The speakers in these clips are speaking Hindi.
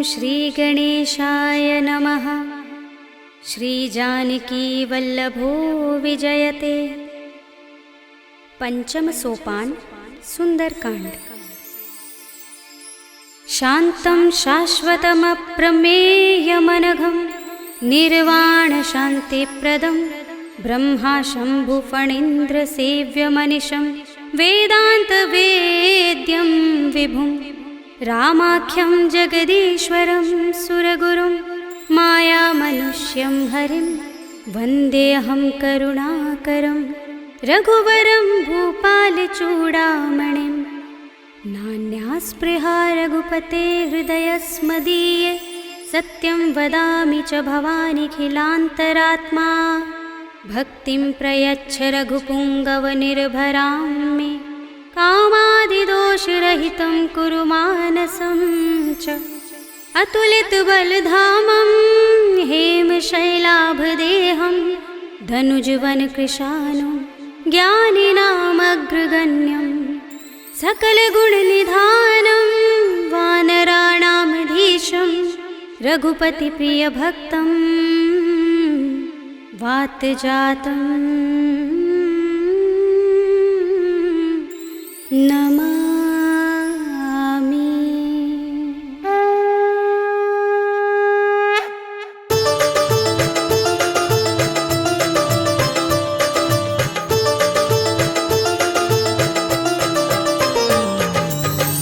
श्रीगणेशाय नमः। श्रीजानकीवल्लभो विजयते। पंचम सोपान सुंदरकांड। शान्तं शाश्वतमप्रमेयमनघं निर्वाणशान्तिप्रदं ब्रह्मा शम्भुफणीन्द्रसेव्यमनिशं वेदान्तवेद्यं विभुं रामाख्यं जगदीश्वरं सुरगुरुं मायामनुष्यं हरिं वन्देऽहं करुणाकरं रघुवरं भूपालचूडामणिं। नान्यास्पृहा रघुपते हृदयस्मदीये सत्यं वदामि च भवानिखिलान्तरात्मा। भक्तिं प्रयच्छ रघुपुङ्गवनिर्भरां मे कामादिदोषरहितं कुरु मानसं च। अतुलितबलधामं हेमशैलाभदेहं धनुजवनकृशानुं ज्ञानिनामग्रगण्यं सकलगुणनिधानं वानराणामधीशं रघुपतिप्रियभक्तं वातजातं नमामि।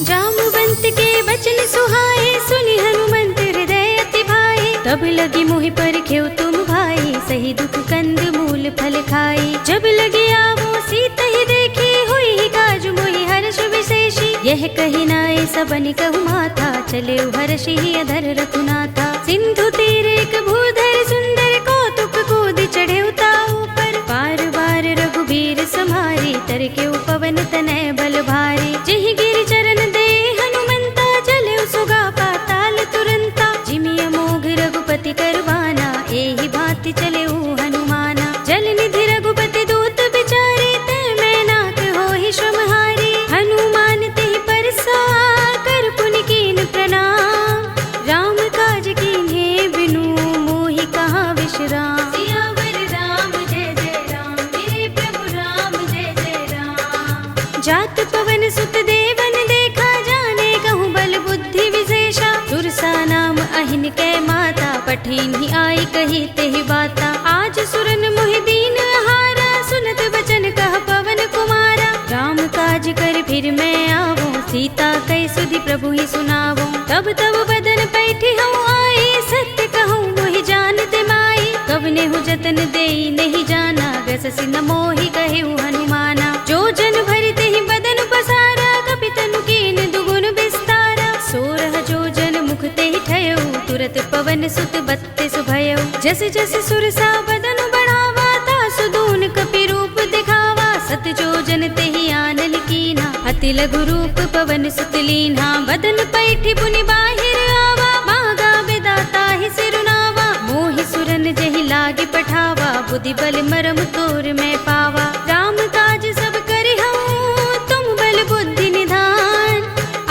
जाम्बुवंत के वचन सुहाए सुनि हनुमंत हृदय अति भाए। तब लगी मोहि परखेउ तुम भाई सही दुख कंद मूल फल खाई। जब लगी आवो सीत ही देखी हुई ही काज मोहि हर्ष विशेषी। यह कही नाय सबन कहु माथा चले हर्षि ही अधर रघुनाथा। सिंधु तीर एक भूधर सुंदर कौतुक कूद चढ़े ताऊ पर। बार बार रघुबीर समारी तर के पवन तनय बल भारी। जिहि गिरि चरण दे हनुमंता चले सुगा पाताल तुरंता। जिमिय मोघ रघुपति करवाना एहि भांति चले हनुमाना। जल निधि रघुपति दूत बिचारे तै मैं नाथ होहि श्रमहारी। हनुमान तेहि परसा कर पुनि कीन प्रणाम। राम काज कीन्हे बिनु मोहि कहाँ विश्राम। सियावर राम जय जय राम मेरे प्रभु राम जय जय राम। जात पवन सुत देवन देखा जाने कहूँ बल बुद्धि विशेषा। सुरसा नाम अहिन कै माता पठीन ही आई कही तेहि बाता। आज सुरन मोहि दीन आहारा सुनत बचन कह पवन कुमारा। राम काज कर फिर मैं आवो सीता कै सुधि प्रभु ही सुनावो। तब तब बदन पैठी हूँ आई सत्य कहूँ मोहि जानते माई। कवने हूँ जतन देई नहीं जाना ग्रससि न मोहि कहेउ हनुमाना। जो जन भरते ही बदन पसारा कपितनु कीन दुगुन विस्तारा। सोरह जो जन मुख ते ही ठयउ तुरत पवन सुत बत्तीस भयउ। जस जस सुरसा बदन बढ़ावा तासु दून कपि रूप दिखावा। सत जो जन ते ही आनन कीन्हा अति लघु रूप पवन सुत लीन्हा। बदन पैठी पुनि बाहिर आवा मागा विदाता ही सिरुनावा। मोहि सुरन जहि लागे पठावा बुद्धि बल मरम तोर मैं पावा। राम काज सब करिहउँ तुम बल बुद्धि निधान।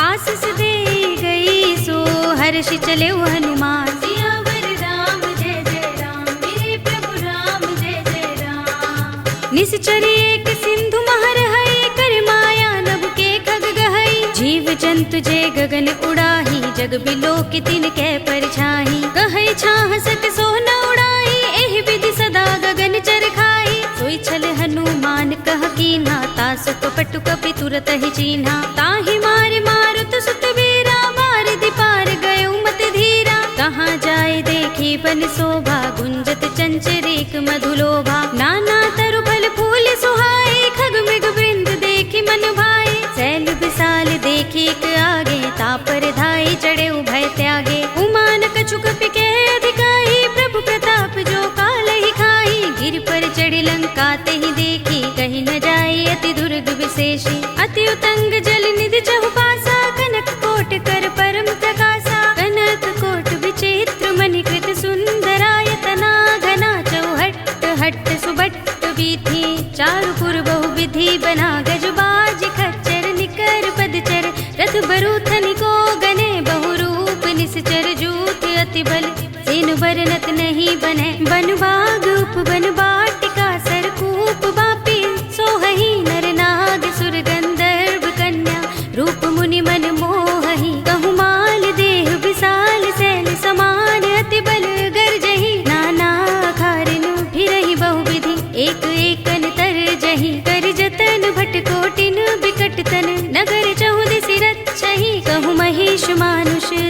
आशीष दे गई सो हर्षि चले हनुमान। सियावर राम जय जय राम मेरे प्रभु राम जय जय राम। निश्चरी एक सिंधु महर है कर माया नभ के खग गहई। जीव जंतु जे गगन उड़ाही जग बिलो की तिन कै परछाई। कहै छाह सक सो न उड़ाई एहि विधि सदा गगन चर खाई। सोई छल हनुमान कह कीन्हा तासु कपटु कपि तुरत ही चीन्हा। ताहि मार मारुत सुत वीरा बारिधि पार गयो मत धीरा। कहाँ जाए देखी बन शोभा गुंजत चंचरीक मधुलोभा। नाना तरु फल फूल सुहाए खग मृग वृंद देखी मन भाए। सैल विशाल देखी एक आगे तापर धाई चढ़े उभय त्यागे। उमान कछु कपि के अधिकाई प्रभु प्रताप जो काल ही खाई। गिर पर चढ़ी लंका ते ही देखी कहीं न जाए अति दुर्ग विशेषी। अति उतंग जल निधि चहुपासा कनक कोट कर परम प्रकाशा। कनक कोट विचित्र मणिकृत सुंदरायतना घना चौहट्ट हट्ट सुबट्ट बीथी। चारुपुर बहु विधि बना गजबाज खच्चर निकर पदचर। रथ बरूथन को गने बहुरूप निस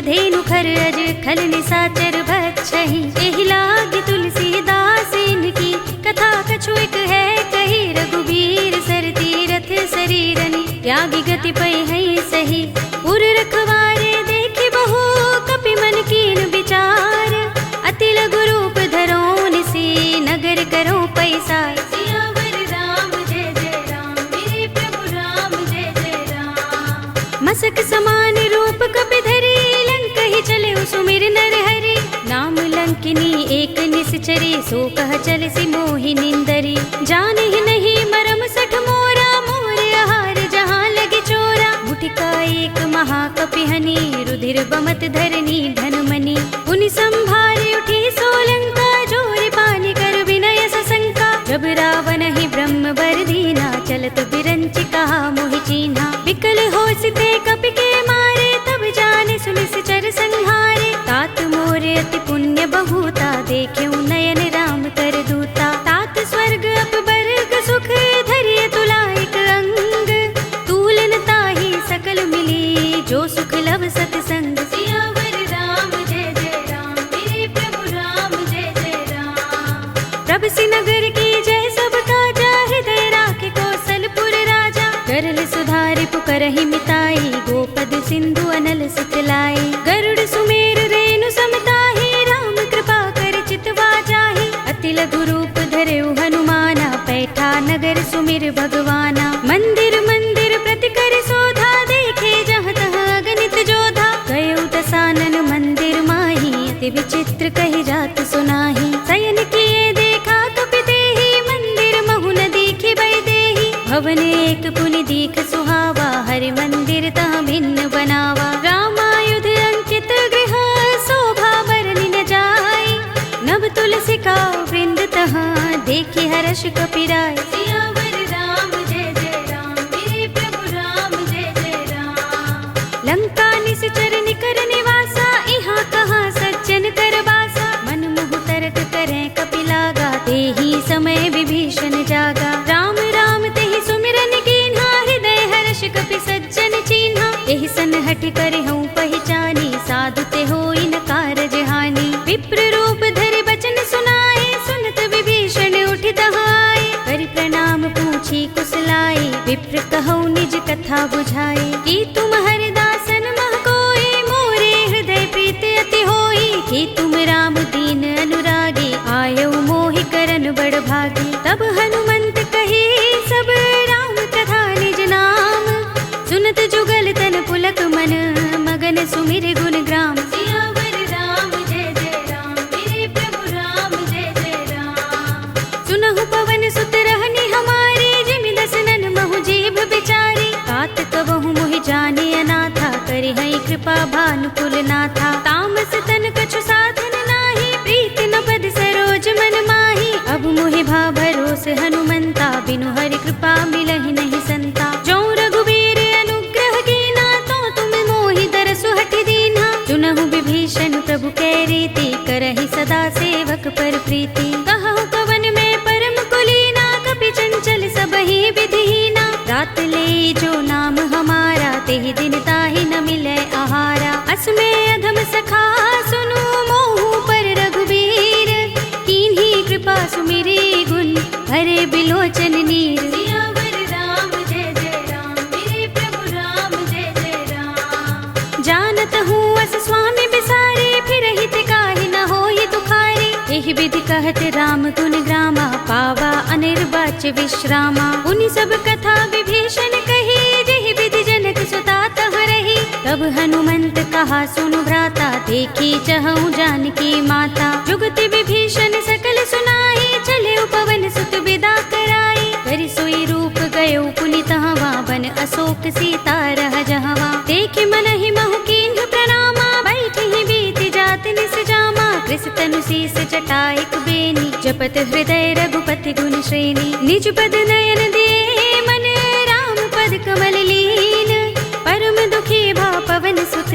धेनु खर अज खल निसाचर भक्षहि। एहि लागी तुलसीदास इनकी कथा कछु एक है कही। रघुबीर सर तीरथ शरीरनि त्यागी गति पै है सही। पुर रखवारे देखि बहु कपि मन कीन विचार। अति लघु रूप धरो निसी नगर करो पैसार। सियावर राम जय जय राम मेरे प्रभु राम जय जय राम। मसक समान रूप कपि धरी लंक ही चले सुमिर नर हरि। नाम लंकिनी एक निश्चरी सो कह चल सी मोहि निंदरी। जाने ही नहीं मरम सठ मोरा मोर आहार जहाँ लगे चोरा। मुठिका एक महाकपि हनि रुधिर बमत धरनी धनमणि। पुनि संभारे उठी सोलंका जोर पानी कर विनय सशंका। जब रावण ही ब्रह्म बर दीना चलत बिरंचि कहा मोहि चीन्हा। विकल होसिते कपि के मारे तब जाने सुनिश्चर संहारे। तात मोर अति पुण्य बहुता देख्यउ नयन राम कर दूता। तात स्वर्ग अपबर्ग सुख धरिय तुलाइक अंग। तूलन ताहि सकल मिली जो सुख लव सतसंग। सियावर राम जय जय राम मेरे प्रभु राम जय जय राम। प्रभ सिनगर की जय सब काजा हृदय राखे कौशलपुर राजा। गरल सुधारि पुकरहि मिताई गोपद सिंधु अनल सुतलाई। गरुड़ सुमेर रेणु समताहि राम कृपा कर चितवा जाहि। अति लघु रूप धरेउ हनुमाना पैठा नगर सुमिर भगवाना। मंदिर मंदिर प्रति कर शोधा देखे जहाँ तहाँ अगणित जोधा। गयउ दसानन मंदिर माही अति विचित्र कही जात सुनाही। शयन किए देखा कपि तेहि मंदिर महु न दीखि बै देहि। भवन एक पुनि दीख सुहावा हरि मंदिर तहाँ भिन्न बनावा। रामायुध अंकित गृह शोभा बरनि न जाय। नव तुलसी का वृंद तहाँ देखि हर्ष कपि राय। सियावर राम जय जय राम मेरे प्रभु राम जय जय राम। लंका निश्चर निकर निवासा इहाँ कहाँ सज्जन कर बासा। मन मुह तरक करें कपि लागा तेहि समय विभीषण जागा। राम राम तेहि सुमिरन कीन्हा हृदय हर्ष कपि सज्जन चीन्हा। एहि सन हठ करे हूँ पहचानी साधु ते होई न कारज हानि। विप्र रूप धरि बचन सुनाए सुनत विभीषण उठि तहाय। करि प्रणाम पूछी कुशलाई विप्र कहौ निज कथा बुझाई। कि तुम हरिदासन मह कोई मोरे हृदय प्रीति अति होई। कि तुम राम दीन अनुरागी आयौ मोहि करन बड़ भागी। तब हनुमंत कही सब राम कथा निज नाम। सुनत जुगल तन पुलक मन मगन सुमिर गुण ग्राम। सियावर राम जय जय राम मेरे प्रभु राम जय जय राम। सुनहु पवन सुत रहनि हमारे जिमि दसनन महु जीभ बिचारी। तात कबहु मोहि जाने अनाथा करि हई कृपा भानुकुल नाथा। तामस तन कछु साधन नाही प्रीति न पद सरोज मन माही। अब मोहि भा भरोस हनुमंता बिनु हरि कृपा मिलहि नहीं संता। जो रघुबीर अनुग्रह कीना तो तुम मोहि दरसु हठि दीन्हा। चुनहु विभीषण प्रभु कै रीति करहि सदा सेवक पर प्रीति। कहु कवन में परम कुलीना कपि चंचल सबहि विधिहीना। रात ले जो नाम हमारा तेहि दिन ताहि न मिलै आहारा। असमय अधम सखा सुनु मोहु पर रघुबीर। कीन्ही कृपा सुमिरी गुण हरे बिलोचन नीर। सियावर राम जय जय राम मेरे प्रभु राम जय जय राम। जानत हूँ अस स्वामी बिसारे फिर हित काहि न होई दुखारी। एहि विधि कहत राम गुण ग्रामा पावा अनिर्वाच्य विश्रामा। उनि सब कथा विभीषण कही जेहि विधि जनक सुता तहाँ रही। तब हनुमंत कहा सुनु भ्राता देखी चहु जानकी माता। जुगति विभीषण सकल सुनाई चले पवन सुत विदा कराई। करि सोई रूप गयो पुनि तहवा बन अशोक सीता रह जहवा। देखि मनहि महु कीन्ह प्रणामा बैठि ही बीति जात निस जामा। कृष तनु शीस जटाइक बेनी जपत हृदय रघुपति गुण श्रेणी। निज पद नयन दिए मन राम पद कमल लीन। परम दुखी भा पवन सुत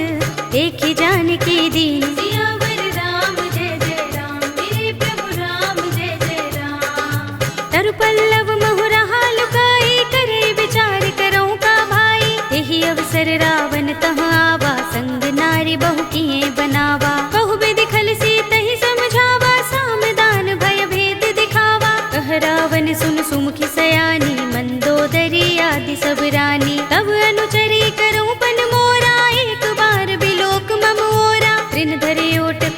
देखि जानकी दीन। सियावर राम जय जय राम मेरे प्रभु राम जय जय राम। तरु पल्लव महु रहा लुकाई करे विचार करो का भाई। तेहि अवसर रावण तहाँ आवा संग नारी बहु की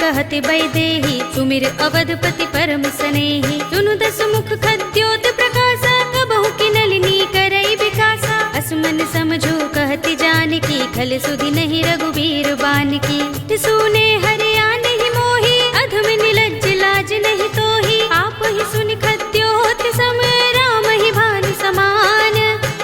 कहत बैदेही, सुमिर अवधपति परम स्नेही। सुनु दस मुख खद्योत प्रकाशा, कबहु की नलिनी करई विकासा। असमन समझो कहति जानकी, खल सुधि नहीं रघुबीर बानकी। सुने हरिया नहीं मोही, अधम निलज्ज लाज नहीं तोही। आप ही सुन खद्योत सम, राम ही भानु समान।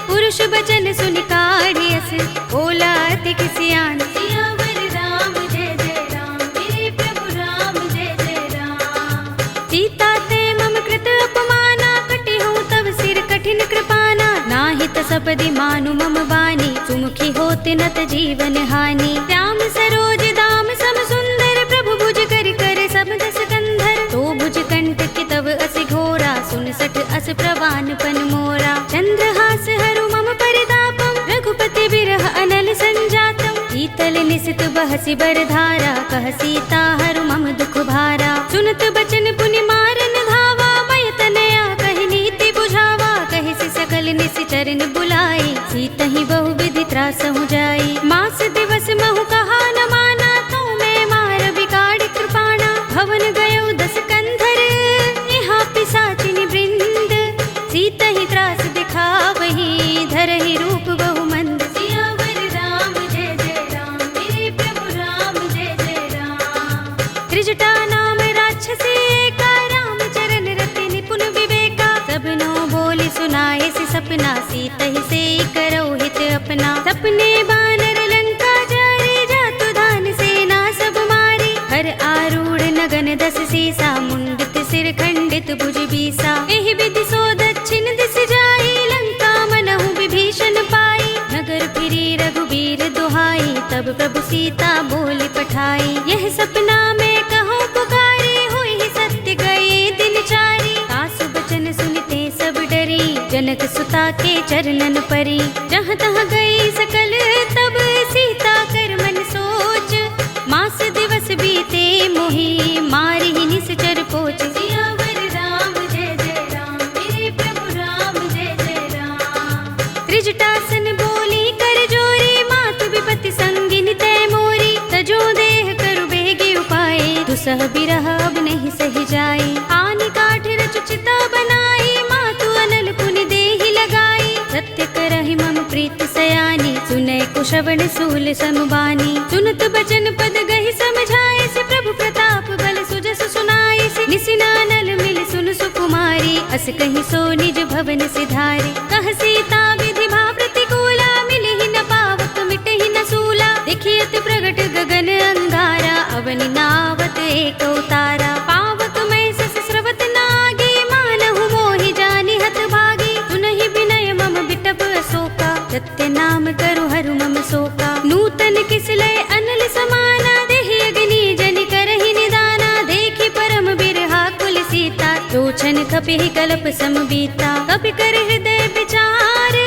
पुरुष बचन सुन काढ़ियस, बोला अति किसियान। सियावर राम जय जय राम, मेरे प्रभु राम जय जय राम। सीता ते मम कृत अपमाना, कटे हूँ तब सिर कठिन कृपाना। नाहित सपदि मानु मम बानी, सुमुखी होत नत जीवन हानि। श्याम सरोज दाम सम सुंदर, प्रभु भुज कर कर सब दस कंधर। तो भुज कंठ की तब अस घोरा, सुन सठ अस प्रवान पन मोरा। चंद्रहास हरु मम परितापम, रघुपति बिरह अनल संजातम। शीतल निसित बहसि बरधारा, कह सीता हरु मम दुख भारा। सुनत बचन पुनि मारन धावा, मय तनया कहि नीति बुझावा। कहि सि सकल निसि चरण बुलाई, सीतहि बहु विधि त्रासहु जाई। मास दिवस महु कहा न माना, तो मैं मार बिगाड़ कृपाणा। भवन गयो दस कंधर, यहाँ पिशाचिनी वृंद। सीतहि त्रास दिखावही, धरहि रूप बहु मंद। सियावर राम जय जय राम, मेरे प्रभु राम जय जय राम। त्रिजटा नाम राक्षसी एका, राम चरण रति निपुण विवेका। सबनो बोली सुनाए सि सपना, सीतहि से करौ हित अपना। सपने बानर लंका जारे, जातु धान सेना सब मारी। हर आरूढ़ नगन दस सीसा, मुंडित सिर खंडित भुज बीसा। एहि विधि सो दक्षिण दिस जाई, लंका मनहु विभीषण पाई। नगर फिरी रघुबीर दुहाई, तब प्रभु सीता बोली पठाई। यह सपना में कहो पुकारी, होई ही सत्य गए दिन चारी। सासु बचन सुनते सब डरी, जनक सुता के चरणन परी। जहाँ तहाँ गई सकल तब, सीता कर मन सोच। मास दिवस बीते मोही, मारी ही निश्चर पोच। सियावर राम जय जय राम, मेरे प्रभु राम जय जय राम। त्रिजटासन बोली कर जोरी, मातु विपत्ति संगिन तय मोरी। तजो देह करु बेगी उपाय, दुसह बिरह अब नहीं सही जाई। आनि काठ रचु चिता बनाई, मातु अनल पुनि देहि लगाई। सत्य करहि मम प्रीत सयानी, सुनै कुशवण सूल समुबानी। सुनत बचन पद गहि समझाए, से प्रभु प्रताप बल सुजस सुनाए। से निसिनानल मिल सुन सुकुमारी, अस कहि सो निज भवन सिधारी। कह सीता विधि भा प्रतिकूला, मिलहि न पावक मिटहि न सूला। देखियत प्रगट गगन अंगारा, अवनि नावत एक उतारा। पावक में सस स्रवत नागी, मानहु मोहि जानि हत भागी। सुनहि विनय मम बिटप अशोका, सत्य नाम करु हरु मम शोका। नूतन किसलय अनल समाना, देहि अग्नि जनि करहि निदाना। देखि परम बिरहा कुल सीता, लोचन कपिहि कल्प सम बीता। कपि कर हृदय विचार,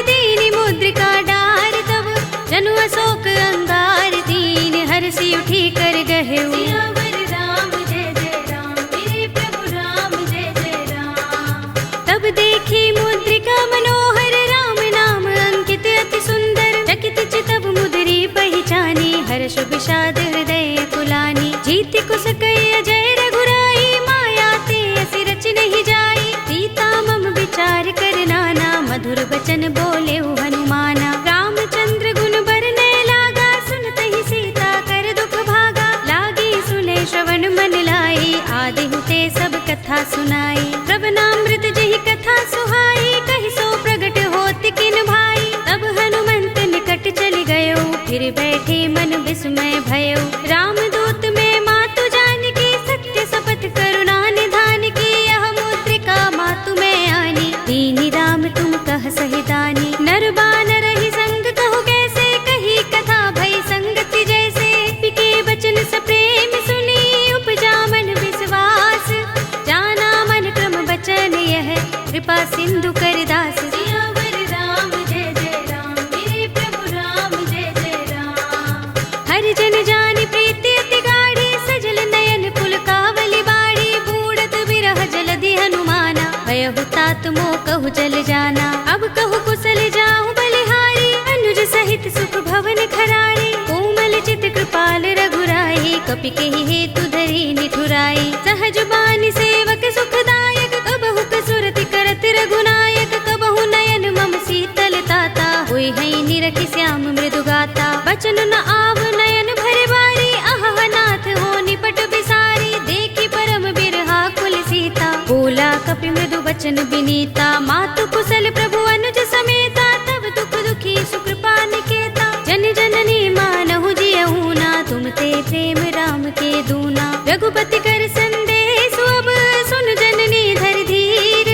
दीनि मुद्रिका डार तब। जनु अशोक अंगार दीन, हरषि उठी कर गहेउ। सियावर राम जय जय राम, मेरे प्रभु राम जय जय राम। तब देखी मुद्रिका मनोहर, राम नाम अंकित अति सुंदर। चकित चितव मुद्री पहिचानी, हर्ष विषाद हृदय कुलानी। जीति कुश कई अजय रघुराई, माया ते असि रच नहीं जाई। सीता मम विचार कर नाना, मधुर बचन बोले हनुमाना। रामचंद्र गुण बरने लागा, सुनत ही सीता कर दुख भागा। लागी सुने श्रवण मन लाई, आदि हुते सब कथा सुनाई। श्रवणामृत जहि कथा सुहाई, कहि सो प्रगट होत किन भाई। तब हनुमंत निकट चल गयो, फिर बैठे मन विस्मय भयो। रामदूत में मातु जानकी, सत्य शपथ करुणा निधान की। यह मुद्रिका मातु में आनी, दीनि राम तुम कह सहिदानी। नर बानर ही संग कहु कैसे, कही कथा भई संगति जैसे। पिके बचन सप्रेम सुनी, उपजा मन विश्वास। जाना मन क्रम बचन यह, कृपा सिंधु कर दास। सियावर राम जय जय राम, मेरे प्रभु राम जय जय राम। हर जन जानि प्रीति अति गाढ़ी, सजल नयन पुलकावली बाड़ी। बूढ़त बिरह जलधि हनुमाना, भयहु तात मोह कहु जल जाना। अब कहु कुशल जाहु बलिहारी, अनुज सहित सुख भवन खरारी। कोमल चित कृपाल रघुराई, कपि केहि हेतु ही निठुराई। सहज बानी सेवक सुखदायक, कबहु कसुरति करत रघुनायक। कबहु नयन मम शीतल ताता, हुई है निरखि श्याम मृदु गाता। बचन न आव नयन भरे बारी, आह नाथ हो निपट बिसारी। देखी परम बिरहा कुल सीता, बोला कपि मृदु बचन बिनीता। मातु कुशल प्रभु अनुज समेता, तब दुख दुखी सुकृपा निकेता। जन जननी मानहु जियहु ना, तुम ते प्रेम राम के दूना। रघुपति कर संदेश अब सुन जननी धर धीर।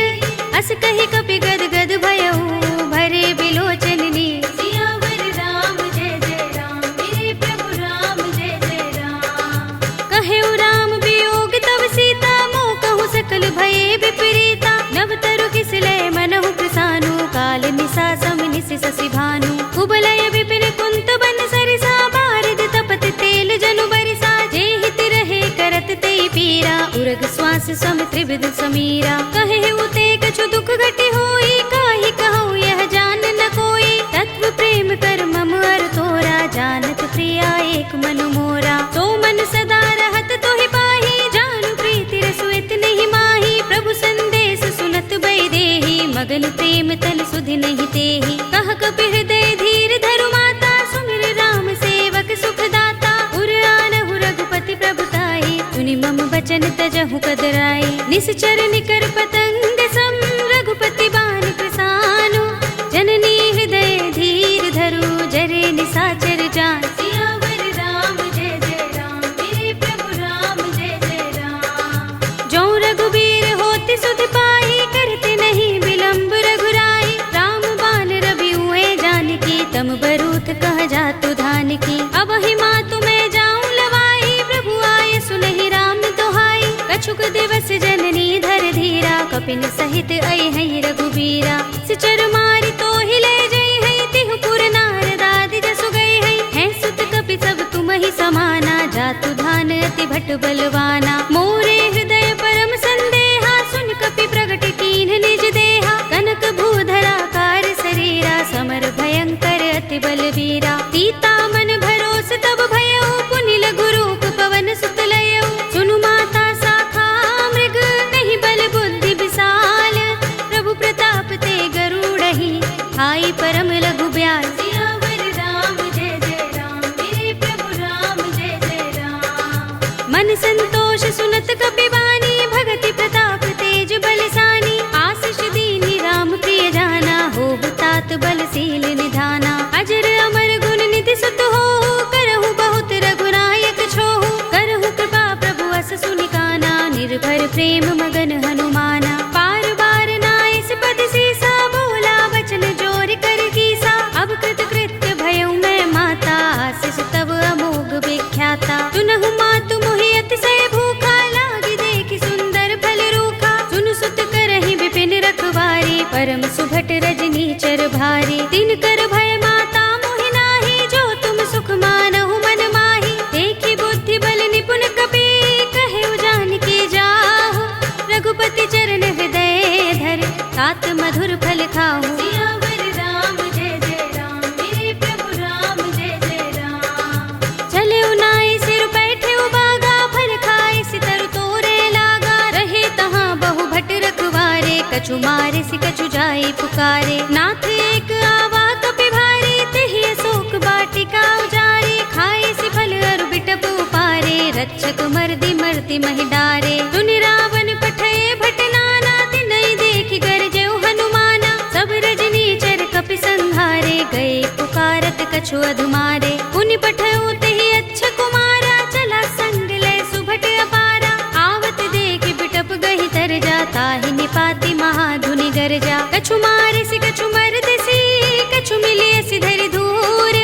अस कहि कपि गद गद भयहु, भरे बिलोचन नीर। सियावर राम जय जय राम, मेरे प्रभु राम जय जय राम। कहेउ राम वियोग तब सीता, मोह कहु सकल भये विपरीता। नव तरु किसलय मनहु कृसानु, काल निसा सम निसि शशि भानु। कुबलय विपिन कुंत बन सरिसा, बारिद तपत तेल जनु बरिसा। जे हित रहे करत ते पीरा, उरग श्वास सम त्रिविध समीरा। कहे उते कछु दुख घटी होई, काहि कहूँ यह जान न कोई। तत्व प्रेम कर मम अर तोरा, जानत प्रिया एक मन मोरा। तो मन सदा रहत तोहि पाही, जानु प्रीति रसुइत नहीं माही। प्रभु संदेश सुनत बै देहि, मगन प्रेम तल सुधि नहीं तेहि। कह कपि हृदय धीर धरु माता, सुमिर राम सेवक सुखदाता। उर आनहु रघुपति प्रभुताई, सुनि मम बचन तजहु कदराई। निश्चर निकर पतंग सम, रघुपति बान कृसानु। जननी हृदय धीर धरु, जरे निसाचर जान। सियावर राम जय जय राम, मेरे प्रभु राम जय जय राम। जो रघुबीर होति सुध पाई, करते नहीं विलंब रघुराई। राम बान रवि हुए जानकी, तम बरूथ कह जातु धान की। अब ही मातु मैं जाऊं लवाई, प्रभु आए सुनहि राम दोहाई। कछुक दिवस जननी धर धीरा, कपिन सहित आई है रघुबीरा। सिचर मारी तो ही ले जई है, तिहु पुर नारद आदि जसु गई है। सुत कपि सब तुम ही समाना, जातु धान अति भट बलवाना। मोरे हृदय परम संदेहा, सुन कपि प्रगट कीन्ह निज देहा। कनक भूधरा कार शरीरा, समर भयंकर अति बलवीरा। सीता मन भरोस तब भयउ, पुनि लघु रूप पवन सुत लयउ। सुनु माता शाखा मृग, नहीं बल बुद्धि विशाल। प्रभु प्रताप ते गरुड़हि, आई परम लघु ब्याल। सियावर राम जय जय राम, मेरे प्रभु राम जय जय राम। मन संतोष सुनत कपि बानी, भगति प्रताप तेज बलसानी। आशीष दीनी राम प्रिय जाना, होबु तात बलशील निधाना। अजर अमर गुण निधि सुत होहु, करहु बहुत रघुनायक छोहु। करहु कृपा प्रभु अस सुनि काना, निर्भर प्रेम मगन हनुमाना। पार बार नाइस पद सीसा, बोला बचन जोर कर कीसा। अब कृत कृत्य भयउ मैं माता, आशीष तब अमोघ विख्याता। सुनहु मातु मोहि अतिशय भूखा, लागी देखि सुंदर फल रूखा। सुनु सुत करहि विपिन रखवारी, परम सुभट रजनी चर भारी। दिन कर भय माता मोहि नाही, जो तुम सुख मानहु मन माही। देखि बुद्धि बल निपुण कपि, कहेउ जानकी जाहु। रघुपति चरण हृदय धर, तात मधुर फल खाहु। सियावर राम जय जय राम, मेरे प्रभु राम जय जय राम। चले नाई सिर बैठे बागा, फल खाए सितर तोरे लागा। रहे तहाँ बहु भट रखवारे, कछु मारे सि कछु जाई पुकारे। नाथ एक आवा कपि भारी, तेहि अशोक वाटिका उजारे। खाए सि फल अरु बिटप उपारे, रक्षक मर्दि मर्ति महि डारे। सुनि रावण पठय भट नाना, तिनहि देखि गरजेउ हनुमाना। सब रजनी चर कपि संहारे, गए पुकारत कछु अधुमारे। पुनि पठयउ तेहि अच्छ कुमारा, चला संग लय सुभट अपारा। आवत देखि बिटप गहि तर जा, ताहि निपाति महाधुनि गरजा। कछु मारे सि कछु मरदसी, कछु मिलिय सि धरि धूर।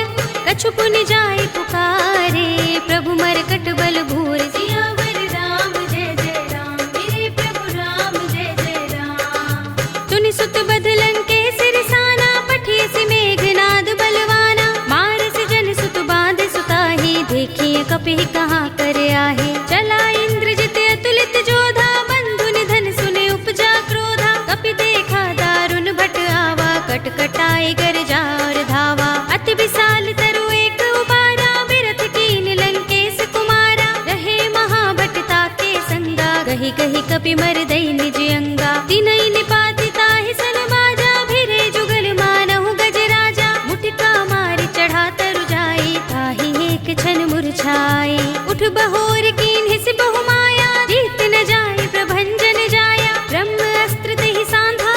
कछु पुनि जाय पुकारे, प्रभु मरकट बल भूर। सियावर राम जय जय राम, मेरे प्रभु राम जय जय राम। तुनि सुत बदलन के सिरसाना, पठिय सि मेघनाद बलवाना। मारस जन सुत बांध सुताही, देखिए कपि कहाँ कर आहे। चला इंद्रजित अतुलित जोधा, बंधु निधन सुने उपजा क्रोधा। कपि देखा दारुण भट आवा, कटकटाई गरजा और धावा। अति विशाल तरु एक उबारा, बिरथ कीन लंकेश कुमारा। रहे महाभट कपि मर दई निज अंगा। तिनई निपाति ताहि सन बाजा, भिरे जुगल मानहु गज राजा। मुटिका मारि चढ़ा तरु जाई, ताहि एक क्षण मुरझाई। उठ बहोर कीन्हि सि बहु माया, जीत न जाय प्रभंजन जाया। ब्रह्म अस्त्र तेहि सांधा,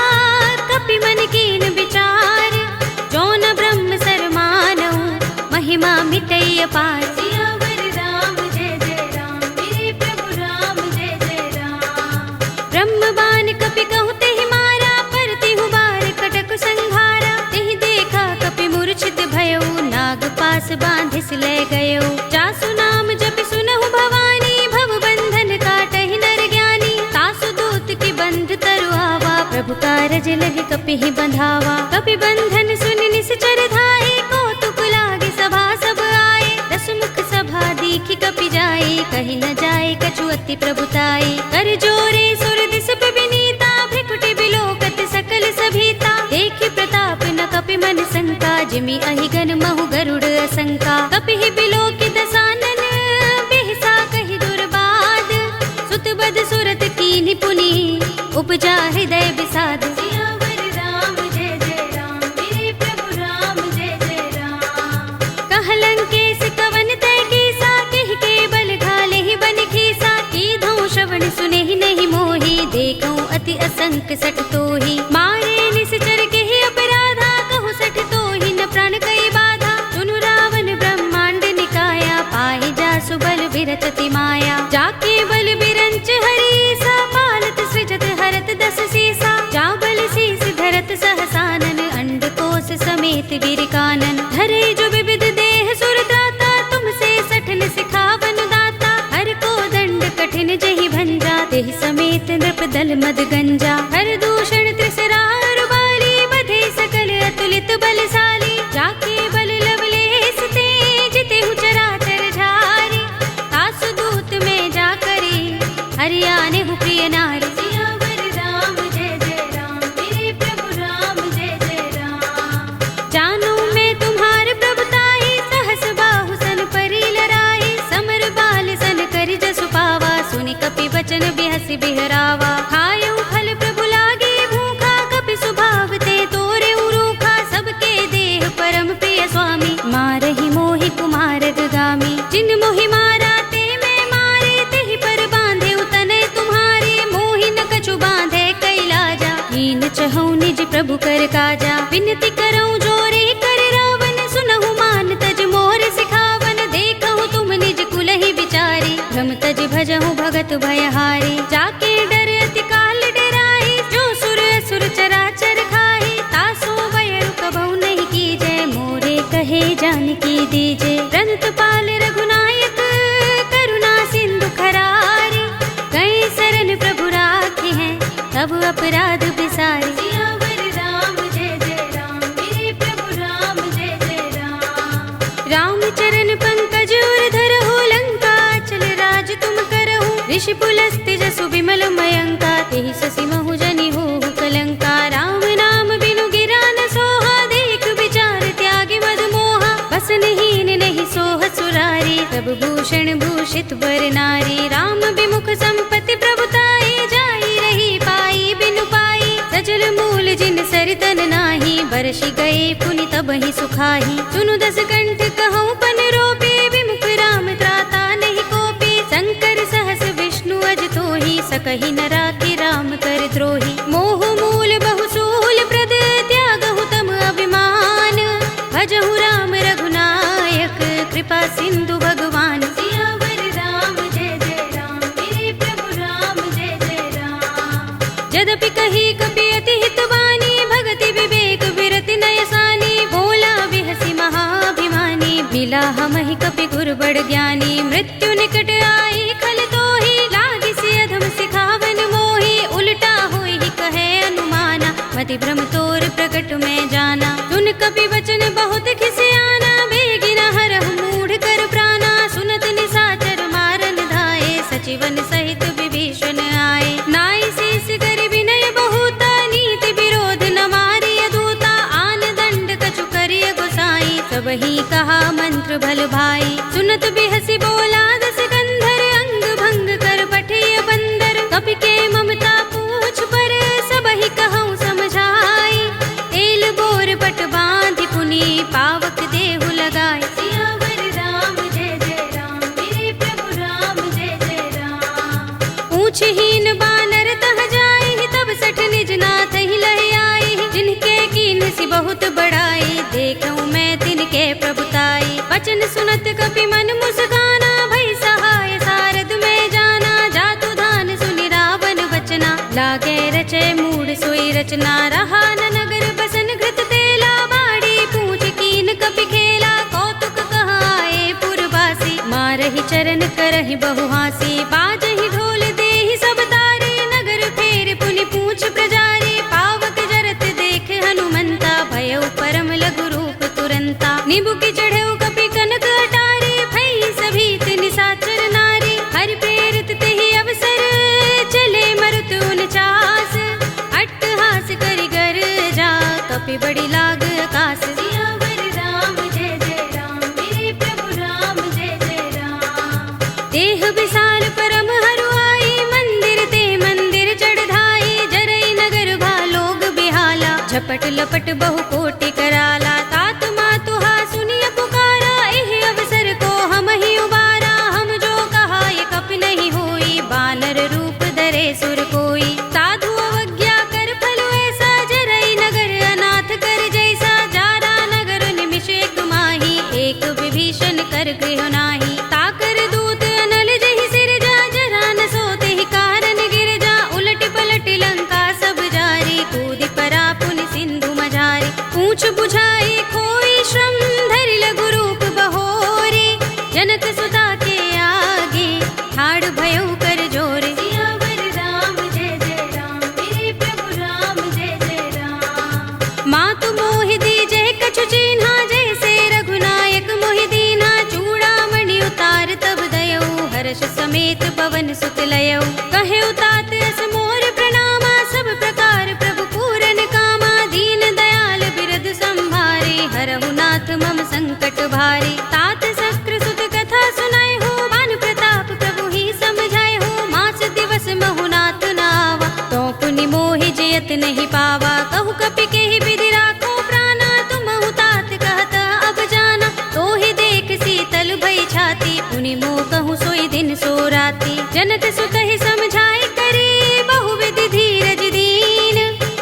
कपि मन कीन विचार। जो न ब्रह्म सर मानहु, महिमा मिटई अपार। सियावर राम जय जय राम, मेरे प्रभु राम जय जय राम। ब्रह्म बाण कपि कहु तेहि मारा, परतिहु बार कटक संघारा। तेहि देखा कपि मूर्छित भयउ, नाग पास बांधिस ले गयउ। जासु नाम जपि सुनहु भवानी, भव बंधन काटहि नर ज्ञानी। तासु दूत की बंध तरु आवा, प्रभु कारज लगे कपिहि बंधावा। कपि बंधन सुनि निश्चर धाये, कौतुक लागे सभा सब आए। दस मुख सभा दीखि कपि जाए, कहि न जाए कछु अति प्रभुताई। कर जोरे सुर दिस विनीता, भ्रिकुटि बिलोकत सकल सभीता। देखि प्रताप न कपि मन शंका, जिमि अहिगन महु गरुड़ असंका। कपिहि बिलोकि दसानन, बिहसा कहि दुर्बाद। सुत बद सुरत कीन्हि पुनि, उपजा हृदय विषाद। सियावर राम जय जय राम, मेरे प्रभु राम जय जय राम। कहलंकेश कवन तै कीसा, केहि के बल घाले ही बन खीसा। कीधौ श्रवण सुनेहि नहीं मोहि, देखौ अति असंक सठ तोहि। मारे निश्चर केहि अपराधा, कहु सठ तोहि न प्राण कई बाधा। सुनु रावण ब्रह्मांड निकाया, पाहि जासु बल बिरत अति माया। जाके बल बिरंच हरीसा, पालत सृजत हरत दस सीसा। जा बल शीस धरत सहसानन, अंडकोश समेत वीर कानन। धरे जो विविध देह सुर त्राता, तुमसे सठन सिखावन दाता। हर को दंड कठिन जहि भंजा, तेहि समेत नृप दल मद गंजा। हर दूषण त्रिसरार बाली, बधे सकल अतुलित बलशाली। जाके बल लवलेस ते, जितेहु चराचर झारी। तासु दूत में जा करे, हरियाने हु प्रिय नारी। सियावर राम जय जय राम, मेरे प्रभु राम जय जय राम। जानो मैं तुम्हार प्रभुताई, सहस बाहु सन परि लराई। समर बाल सन करि जसु पावा, सुनि कपि वचन बिहसि बिहरावा। खायउ फल प्रभु लागे भूखा, कपि स्वभाव ते तोरे उरूखा। सबके देह परम प्रिय स्वामी, मारहि मोहि कुमार गामी। जिन मोहि मारा ते मैं मारे, तेहि पर बांधे उतनय तुम्हारे। मोहि न कछु बांधे कैलाजा, हीन चहु निज प्रभु कर काजा। विनती करऊं जोरे कर रावण, सुनहु मान तज मोर सिखावन। देखहु तुम निज कुलहि विचारी, भ्रम तज भजहु भगत भयहारी। जाके डर अति काल डराई, जो सुर असुर चराचर खाई। तासो वैर कबहु नहीं कीजै, मोरे कहे जानकी दीजे। रंत पाल रघुनायक, करुणा सिंधु खरारी। कई शरण प्रभु राखे हैं, तब अपराध बिसारी। सियावर राम जय जय राम, मेरे प्रभु राम जय जय राम। राम चरण पंकज उर धरहु, लंका चल राज तुम करहु। ऋषि पुलस्त्य जसु विमल मयंका, तेहि शशि महु जनि होहु कलंका। राम नाम बिनु गिरा न सोहा, देख विचार त्यागी मद मोहा। बसनहीन नहीं सोह सुरारी, सब भूषण भूषित बर नारी। राम विमुख संपत्ति प्रभुताई, जाई रही पाई बिनु पाई। सजल मूल जिन सरितन नाही, बरषि गए पुनि तबहि सुखाही। सुनु दस कंठ कहूँ पन रोपी, विमुख राम त्राता नहीं कोपी। शंकर सहस विष्णु अज तोहि, सकहि न राखि राम कर द्रोही। मोह मूल बहुसूल प्रद, त्यागहु तम अभिमान। भजहु राम रघुनायक, कृपा सिंधु भगवान। सियावर राम जय जय राम, मेरे प्रभु राम जय जय राम। यद्यपि कही कपि अति हितवानी, भगति विवेक विरति नयसानी। बोला बिहसि महाभिमानी, मिला हमहि कपि गुर बड़ ज्ञानी। मृत्यु निकट आई खल तोहि, लागिसि अधम सिखावन मोहि। उल्टा होई कहे अनुमाना, मति भ्रम तोर प्रकट में जाना। सुन कपि वचन बहुत खिसियाना, बेगिन हरहु मूढ़ कर प्राणा। सुनत निशाचर मारन धाये, सचिवन सहित विभीषण आए। नाई शीस कर विनय बहुता, नीति विरोध न मारिय दूता। आन दंड कछु करिय गोसाई, सबहि कहा मंत्र भल भाई। सुनत बिहसि बोला दस कंधर, अंग भंग कर पठिय बंदर। कपि के पूछहीन बानर तह जाई, तब सठ निज नाथ ही लह आई। जिनके कीन सी बहुत बड़ाई, देखूं मैं तिनके प्रभुताई। वचन सुनत कपि मन मुस्काना, भई सहाय सारद में जाना। जातु धान सुनि रावण वचना, लागे रचे मूड सोई रचना। रहा न नगर बसन घृत तेला, बाड़ी पूछ कीन कपि खेला। कौतुक कहाए पुरवासी, मारहि चरण करहि बहु हासी। बाजहि ढोल देहि सब तारे, नगर फेर पुनि पूछ प्रजारी। पावक जरत देख हनुमंता, भयउ परम लघु रूप तुरंता। निबुकि चढ़ऊ कपि कनक अटारी, भई सभीत निशाचर नारी। हरि प्रेरित तेहि अवसर, चले मरुत 49। अट्टहास करि गर्जा, कपि बड़ी लाग आकाश। सियावर राम जय जय राम, मेरे प्रभु राम जय जय राम। देह विशाल परम हरुआई, मंदिर ते मंदिर चढ़ाई। जरई नगर भालोग बिहाला, झपट लपट बहु कोटि कराला। तात मातुहा सुनिय पुकारा, एहि अवसर को हम ही उबारा। हम जो कहा ये कपि नहीं होई, बानर रूप धरे सुर कोई। साधु अवज्ञा कर फल ऐसा, जरई नगर अनाथ कर जैसा। जारा नगर निमिष एक माही, एक विभीषण कर गृह नाही। ताकर दूत अनल जहि सिर जा, जरा न सोते ही कारण गिर जा। उलट पलट लंका सब जारी, कूदि परा पुनि सिंधु मझारी। पूछ बुझाई खोई श्रम, धरि लघु रूप बहोरी। जनक सुता के आगे, ठाड़ भयउ कर जोरे। सियावर राम जय जय राम, मेरे प्रभु राम जय जय राम। मातु मोहि दीजहि कछु चिन्हा, जैसे रघुनायक मोहि दीन्हा। चूड़ामणि उतार तब दयऊ, हर्ष समेत पवन सुत लयऊ। कहे तात अस मोर प्रणामा, सब प्रकार प्रभु पूरन कामा। दीन दयाल बिरद संभारे, हरहु नाथ मम संकट भारी। तात शक्र सुत कथा सुनाए हो, बान प्रताप प्रभु ही समझाए हो। मास दिवस महु नाथ नावा, तो पुनि मोहि जयत नहीं पावा। कहु कपि केहि विधि राखो प्राणा, तुमहु तात कहत अब जाना। तो ही देख शीतल भई छाती, पुनि मोह कहूँ सोई दिन सो राती। जनक सुत ही समझाए करी, बहु विधि धीरज दीन।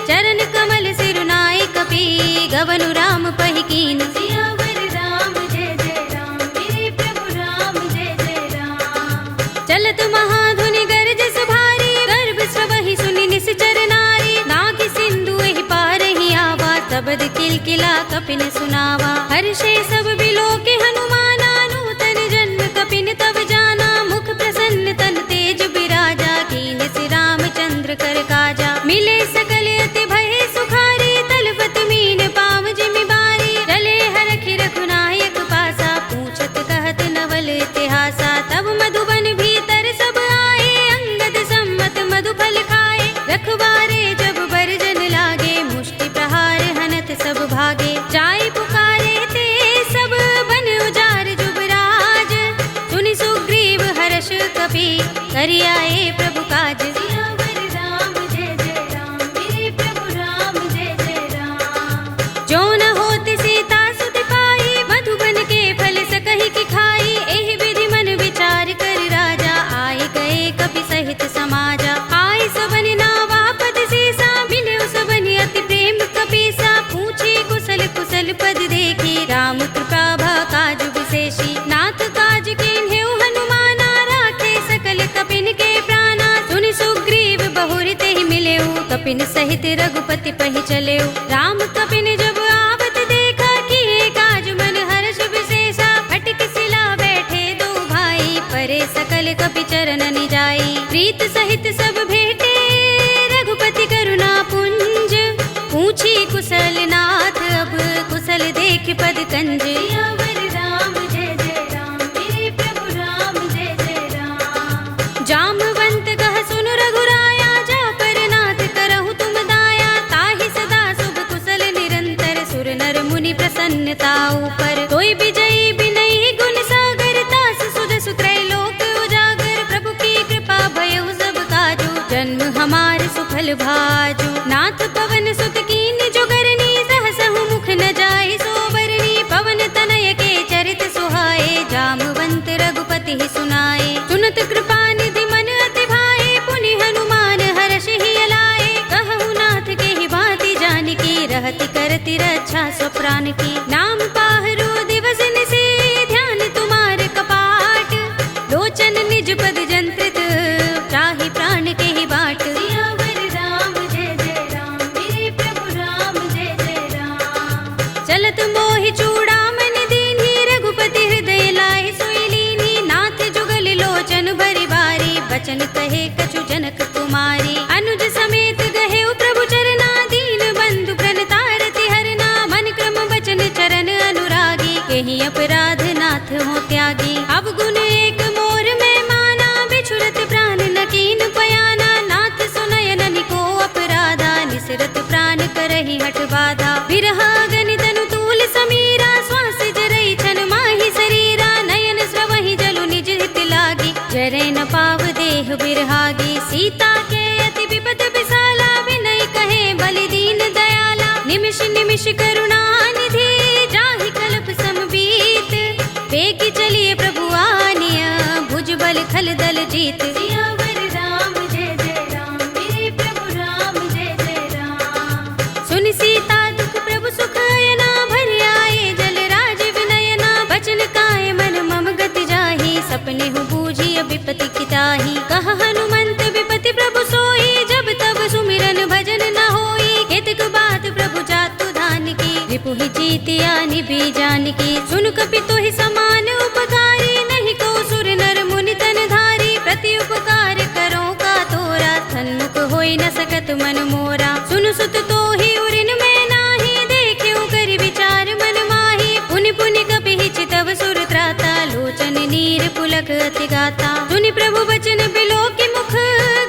चरण कमल सिरुनाए कपि, गवनु राम पहि कीन। सियावर राम जय जय राम, मेरे प्रभु राम जय जय राम। चलत महाधुनि गरजस भारी, गर्भ स्वहि सुनि निश्चर नारी। नाग सिंधु एहि पार ही आवा, तबद किलकिला कपिन सुनावा। हर्षे सब बिलोके हनुमाना, नूतन जन्म कपिन तब जाना। मुख प्रसन्न तन तेज बिराजा, कीन सि रामचंद्र कर काजा। मिले सकल अति भय सुखारी, तलवत मीन पाव जिमि बारी। रले हरखि रघुनायक पासा, पूछत कहत नवल इतिहासा। तब मधुबन भीतर सब आए, अंगद सम्मत मधु फल खाए। रखवारे जब बरजन लागे, मुष्टि प्रहार हनत सब भागे। जाय पुकारे ते सब बन उजार जुबराज। सुनि सुग्रीव हर्ष कपि, करि आए प्रभु काज। सियावर राम जय जय राम, मेरे प्रभु राम जय जय राम। जो न होत सीता सुत पाई, मधुबन के फल सकहि की खाई। एहि विधि मन विचार कर राजा, आए गए कपि सहित समाजा। आए सबनि नावा पद सीसा, मिलेउ सबनि अति प्रेम कपीसा। पूछी कुशल कुशल पद देखी, राम कृपा भा काज विशेषी। नाथ काज कीन्हेउ हनुमाना, राखे सकल कपिन के प्राणा। सुनि सुग्रीव बहुरि तेहि मिलेउ, कपिन सहित रघुपति पहि चलेउ। राम कपिन जब आवत देखा, किए काज मन हर्ष विशेषा। फटक सिला बैठे दो भाई, परे सकल कपि चरण निजाई। प्रीत सहित सब भेटे, रघुपति करुणा पुंज। पूछी कुशल नाथ, अब कुशल देख पद कंज। सियावर राम जय जय राम, मेरे प्रभु राम जय जय राम। जामवंत कह सुनु रघुराया, जा पर नाथ करहु तुम दाया। ताहि सदा शुभ कुशल निरंतर, सुर नर मुनि प्रसन्नता ऊपर। कोई विजयी बिनई गुण सागर, तास सुजसु त्रैलोक उजागर। प्रभु की कृपा भयउ सब काजू, जन्म हमार सुफल भाजू। नाथ पवन सुत कीन जो करनी, सहसहु मुख न जाय सोबरनी। पवन तनय के चरित सुहाए, जामवंत रघुपति ही सुनाए। सुनत कृपा निधि मन अति भाए, पुनि गति रक्षा स्वप्राण की। नाम पाहरो दिवस निसे ध्यान तुम्हारे कपाट, लोचन निज पद जंत्रित चाहि प्राण के ही बाट। सियावर राम जय जय राम, मेरे प्रभु राम जय जय राम। चलत मोहि चूड़ामन दीन्ही, रघुपति हृदय लाहि सोई लीन्ही। नाथ जुगल लोचन भरि बारी, बचन कहे कछु जनक कुमारी। अनुज समेत गहे प्रभु चरना, दीन बंधु प्रणतारति हरना। मन क्रम बचन चरण अनुरागी, केहि अपराध नाथ हो त्यागी। अब गुण एक मोर में माना, बिछुरत प्राण न कीन पयाना। नाथ सुनयन निको अपराधा, निसरत प्राण करहि हठ बाधा। बिरहा गणित तनु तूल समीरा, श्वास जरई छन माहि शरीरा। नयन स्रवहि जलु निज हित लागी, जरै न पाव देह बिरहागी। सीता के अति विपद विसाला, विनय कहे बलि दीन दयाला। निमिष निमिष करुणा निधि, जाहि कल्प समबीत। बेगी चलिए प्रभु आनिया, भुजबल खल दल जीत। सियावर राम जय जय राम, मेरे प्रभु राम जय जय राम। सुन सीता दुख प्रभु सुख अयना, भरि आए जल राज विनयना। बचन काय मन मम गति जाहि, सपने हु बूझिय विपति किताहि। कह हनुमंत विपति प्रभु सोई, जब तब सुमिरन भजन न होई। केतक बात प्रभु जातु धान की, रिपुहि जीतिया निभि जान की। सुन कपि तोहि समान उपकारी, नहीं को सुर नर मुनि तन धारी। प्रति उपकार करो का तोरा, सन्मुख होई न सकत मन मोरा। सुन सुत तोहि उरिन में नाही, देख्यो कर विचार मन माही। पुनि पुनि कपि चितव सुर त्राता, लोचन नीर पुलक अति गाता। सुनि प्रभु बचन बिलोकि मुख,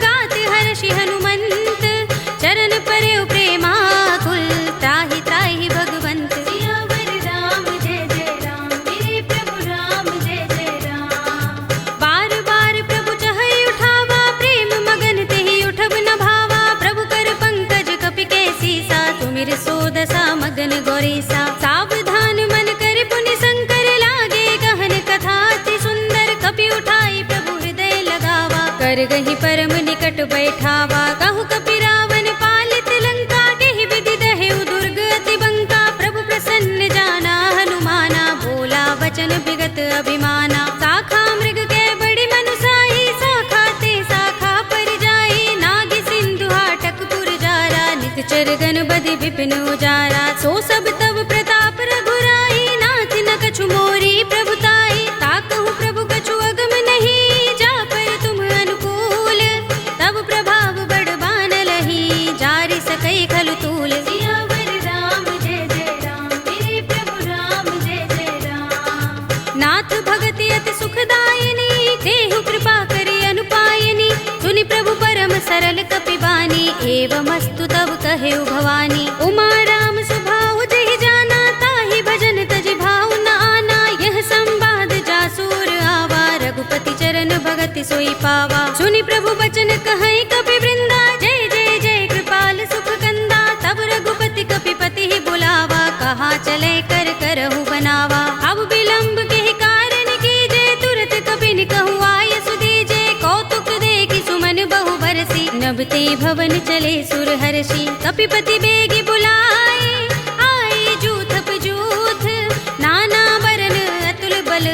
गात हर्षि हनुमंत। चरण परयो प्रेमाकुल, त्राहि त्राहि भगवंत। सियावर राम जय जय राम, मेरे प्रभु राम जय जय राम। बार बार प्रभु चहई उठावा, प्रेम मगन तेहि उठब न भावा। प्रभु कर पंकज कपि के सीसा, तुमिर सोदसा मगन गौरीसा। सावधान मन कर पुनि शंकर, लागे गहन कथा अति सुंदर। कपि उठाई प्रभु हृदय लगावा, कर गहि परम निकट बैठावा। कहु कपि रावण पालित लंका, केहि विधि दहेउ दुर्ग अति बंका। प्रभु प्रसन्न जाना हनुमाना, बोला वचन विगत अभिमाना। शाखा मृग के बड़ी मनुसाही, शाखा ते शाखा पर जाई। नाग सिंधु हाटक पुर जारा, नित गन बधि विपिन उजारा। सो सब तब प्रताप रघुराई, नाथ न कछु मोरी प्रभुताई। ताकहु प्रभु कछु अगम नहीं, जा पर तुम अनुकूल। तब प्रभाव बड़ बान लही, जारि सकई खलु तूल। सियावर राम जय जय राम, मेरे प्रभु राम जय जय राम। नाथ भगति अति सुखदायिनी, देहु कृपा करि अनुपायिनी। सुनि प्रभु परम सरल कपि बानी, एवमस्तु तब कहेउ भवानी। उमा राम स्वभाव जहि जाना, ताहि भजन तजि भाव न आना। यह संवाद जासुर आवा, रघुपति चरण भगति सोई पावा। सुनि प्रभु बचन कहै कपि वृंदा, जय जय जय कृपाल सुख कंदा। तब रघुपति कपि पति ही बुलावा, कहा चले कर करहु बनावा। अब विलंब के कारण कीजे, तुरत कपि कहु आय सुदीजे। कौतुक देखि सुमन बहु बरसी, नभते भवन चले सुर हर्षि। कपिपति बेगी बुलाए, आए जूथ पजूथ। नाना बरन अतुल बल,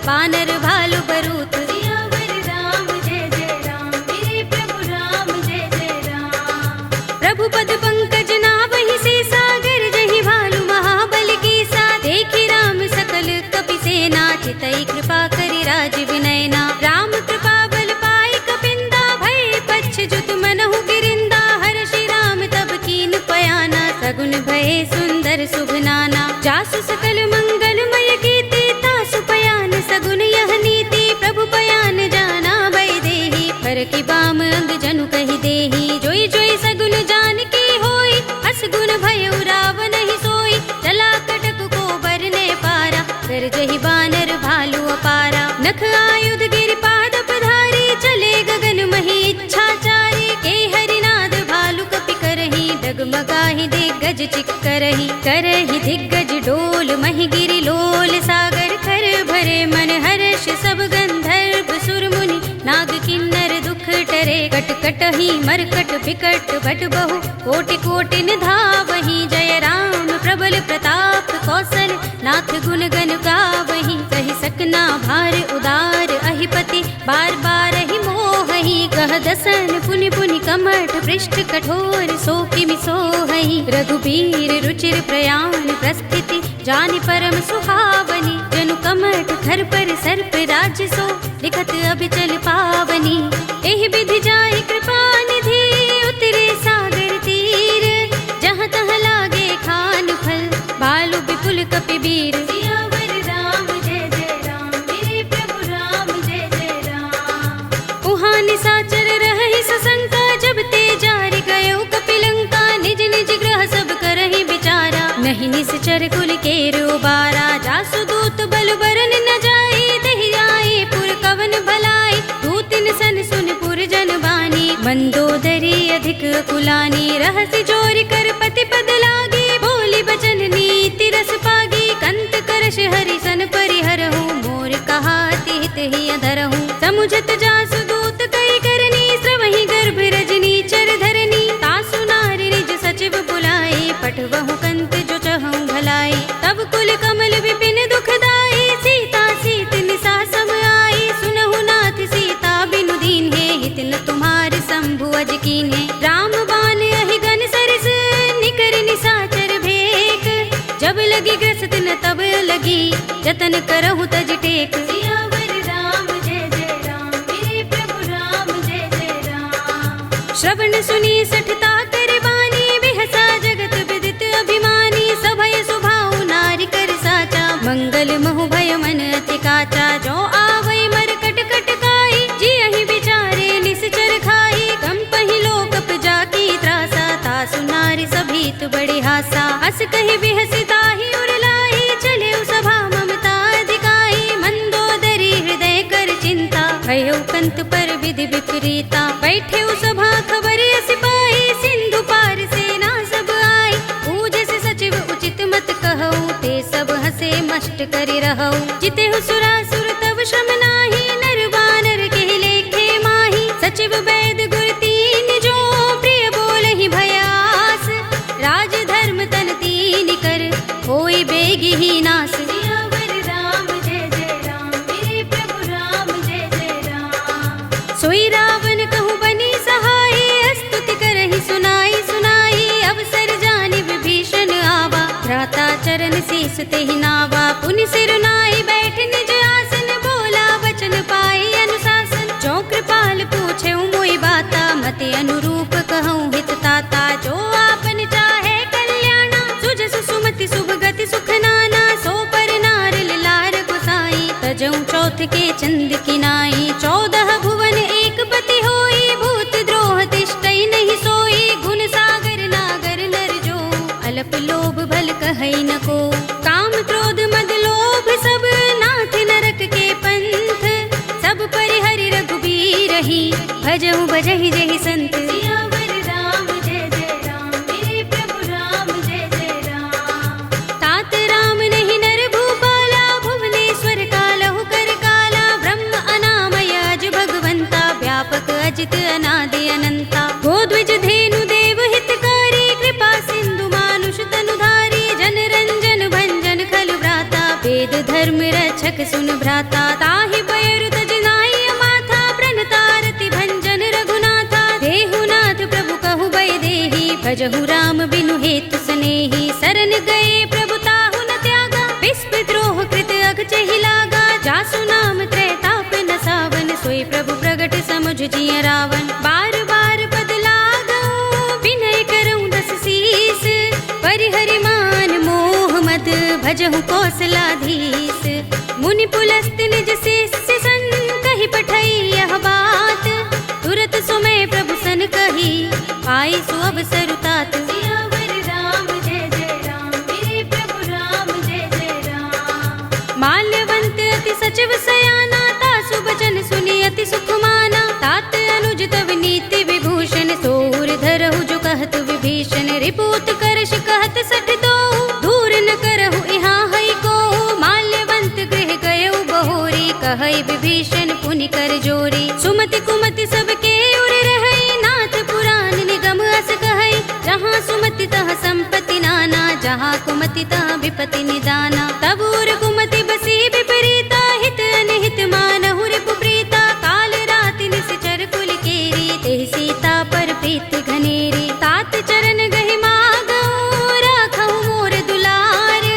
बानर भालु बरूथ। सियावर राम जय जय राम, मेरे प्रभु राम जय जय राम। प्रभु पद पंकज नावहि से, सागर जहि भालु महाबल कीसा। देखि राम सकल कपि सेना, चितई कृपा करि राज विनयना। राम कृपा बल पाई कपिंदा, भय पच्छ जुत मनहु गिरिंदा। हर्षि राम तब कीन पयाना, सगुन भय सुंदर शुभ नाना। जासु सकल मंगलमय कीर्ति, तासु पयान सगुन यह नीति। प्रभु पयान जाना भय देहि, पर की बाम अंग जनु कहि देहि। जोई जोई सगुन जान की होई, असगुन भय रावण ही सोई। चला कटक को बरने पारा, कर जहि बानर भालु अपारा। नख आयुध गिर पाद पधारी, चले गगन मही इच्छाचारी। के हरिनाद भालु कपि करही, डगमगाहि दिग्गज चिक्करही। करही दिग्गज डोल मही गिरि लोल, सागर खर भरे मन हर्ष। सब गंधर्व सुर मुनि, नाग किन्नर दुख टरे। कट कटहि मरकट बिकट भट बहु, कोटि कोटि निधावहि। जय राम प्रबल प्रताप कौशल नाथ गुण गण गावहीं। सही सकना भार उदार अहिपति बार बार ही मोहहि। कह दसन पुनि पुनि कमठ पृष्ठ कठोर सो किमि सोहहि। रघुबीर रुचिर प्रयाण प्रस्थिति जानि परम सुहावनी। जनु कमठ खर पर सर्प राज्य सो लिखत अभिचल पावनी। एहि विधि जाहि कृपा निधि उतरे सागर तीर। जहाँ तहाँ लागे खान फल बालु विपुल कपिबीर। सियावर राम जय जय राम मेरे प्रभु राम जय जय राम। उहाँ निशाचर रहहि सशंका जब ते जारि गयो कपिलंका। निज निज ग्रह सब करहि विचारा नहीं निश्चर कुल केरो बारा। जासु दूत बल बरन न जाई दहि आए पुर कवन भलाई। दूतिन सन सुन पुर जन बानी मंदोदरी अधिक कुलानी। रहसि जोरि कर पति पद लागी बोली बचन नीति रस पागी। कंत करश हरि सन परिहरहु मोर कहा हित ही अधरहु। समुझत जासु दूत कई करनी श्रवहि गर्भ रजनी चर धरनी। तासु नारि निज सचिव बुलाए पठवहु कंत जो चहु भलाई। तब कुल कमल विपिन दुखदाई सीता सीत निसा सम आई। सुनहु नाथ सीता बिनु दीन है हित न तुम्हार शंभु अज कीन है। राम बान अहि गन सरस निकर निसाचर भेक। जब लगी ग्रस्त न तब लगी जतन करहु तज टेक। सियावर राम जय जय राम मेरे प्रभु राम जय जय राम। श्रवण सुनी सठता कर बानी बिहसा जगत विदित अभिमानी। सभय सुभाव नारी कर साचा मंगल महु भय मन अति काचा। जो आवै मर कट कट काई जी अहि विचारे निश्चर खाई। कंपहि लोकप जाकी त्रासा तासु नारी सभीत बड़े हासा। अस कहि बिहसिता ही उरलाई चले सभा ममता अधिकाई। मंदोदरी हृदय कर चिंता भयो कंत पर विधि विपरीता। बैठे सभा खबर सिपाही सिंधु पार सेना सब आई। पूजस सचिव उचित मत कहऊ ते सब हसे मष्ट करि रहऊ। जिते सुरासुर तब श्रम नाही नर बानर के लेखे माही। सचिव वैद गुर तीन जो प्रिय बोलहि भयास। राज धर्म तन तीन कर होई बेगी ही नास। सियावर राम जय जय राम मेरे प्रभु राम जय जय राम। सोई रावण कहु बनी सहाय स्तुति करहि सुनाई सुनाई। अवसर जानि विभीषण आवा भ्राता चरण शीस तेहि नावा। पुनि सिर नाई बैठ निज आसन बोला वचन पाई अनुशासन। जो कृपाल पूछे मोई बाता मते अनुरूप कहूँ हित ताता। जो आपन चाहे कल्याणा सुजस सुमति शुभ गति सुख नाना। सो पर नार लार गोसाई तजऊ चौथ के चंद किनाई। 14 भुवन एक पति होई भूत द्रोह तिष्ठई नहीं सोई। गुण सागर नागर नर जो अल्प लोभ भल कहई न को। काम क्रोध मद लोभ सब नाथ नरक के पंथ। सब परिहरि रघुबीर ही भजहु भजहि जहि संत। सियावर राम जय जय राम मेरे प्रभु राम जय जय राम। तात राम नहीं नर भूपाला भुवनेश्वर कालहु कर काला। ब्रह्म अनामय अज भगवंता व्यापक अजित अनादि अनंता। गोद्विज धेनु देव हितकारी कृपा सिंधु मानुष तनुधारी। जन रंजन भंजन खल भ्राता वेद धर्म रक्षक सुन भ्राता। ताहि बयरु तज नाई माथा प्रणतारति भंजन रघुनाथा। देहुनाथ प्रभु कहु भय देहि भजहु राम बिनु हेतु सनेहि। सरन गए प्रभु ताहु न त्यागा विस्प द्रोह कृत अघचहि लागा। जासु नाम त्रैताप न सावन सोई प्रभु प्रगट समुझ जिय रावण। बार बार पद लागऊ विनय करऊँ दस शीस। परिहरि मान मोह मद भजहु कौशलाधीश। मुनि पुलस्त निज शिष्य सन कहि पठई यह बात। तुरत सुमय प्रभु सन कही पाई सु अवसर तात। सियावर राम जय जय राम मेरे प्रभु राम जय जय राम। माल्यवंत अति सचिव सयाना तासु बचन सुनि अति सुख माना। तात अनुज तव नीति विभूषण सोर धरहु जो कहत विभीषण। रिपुत करश कहत सठ दो दूर न करहु यहाँ हई को। माल्यवंत गृह गयउ बहोरी कहई विभीषण पुनि कर जोरी। सुमति कुमति सबके उर रहई नाथ पुराण निगम अस कहई। जहाँ सुमति तह संपत्ति नाना जा जहाँ कुमति तहाँ विपति निदाना। तब उर कुमति बसी विपरीता, हित अनहित मानहु रिपुप्रीता। काल राति निश्चर कुल केरी, तेहि सीता पर प्रीति घनेरी। तात चरण गहि मागहु, राखहु मोर दुलार।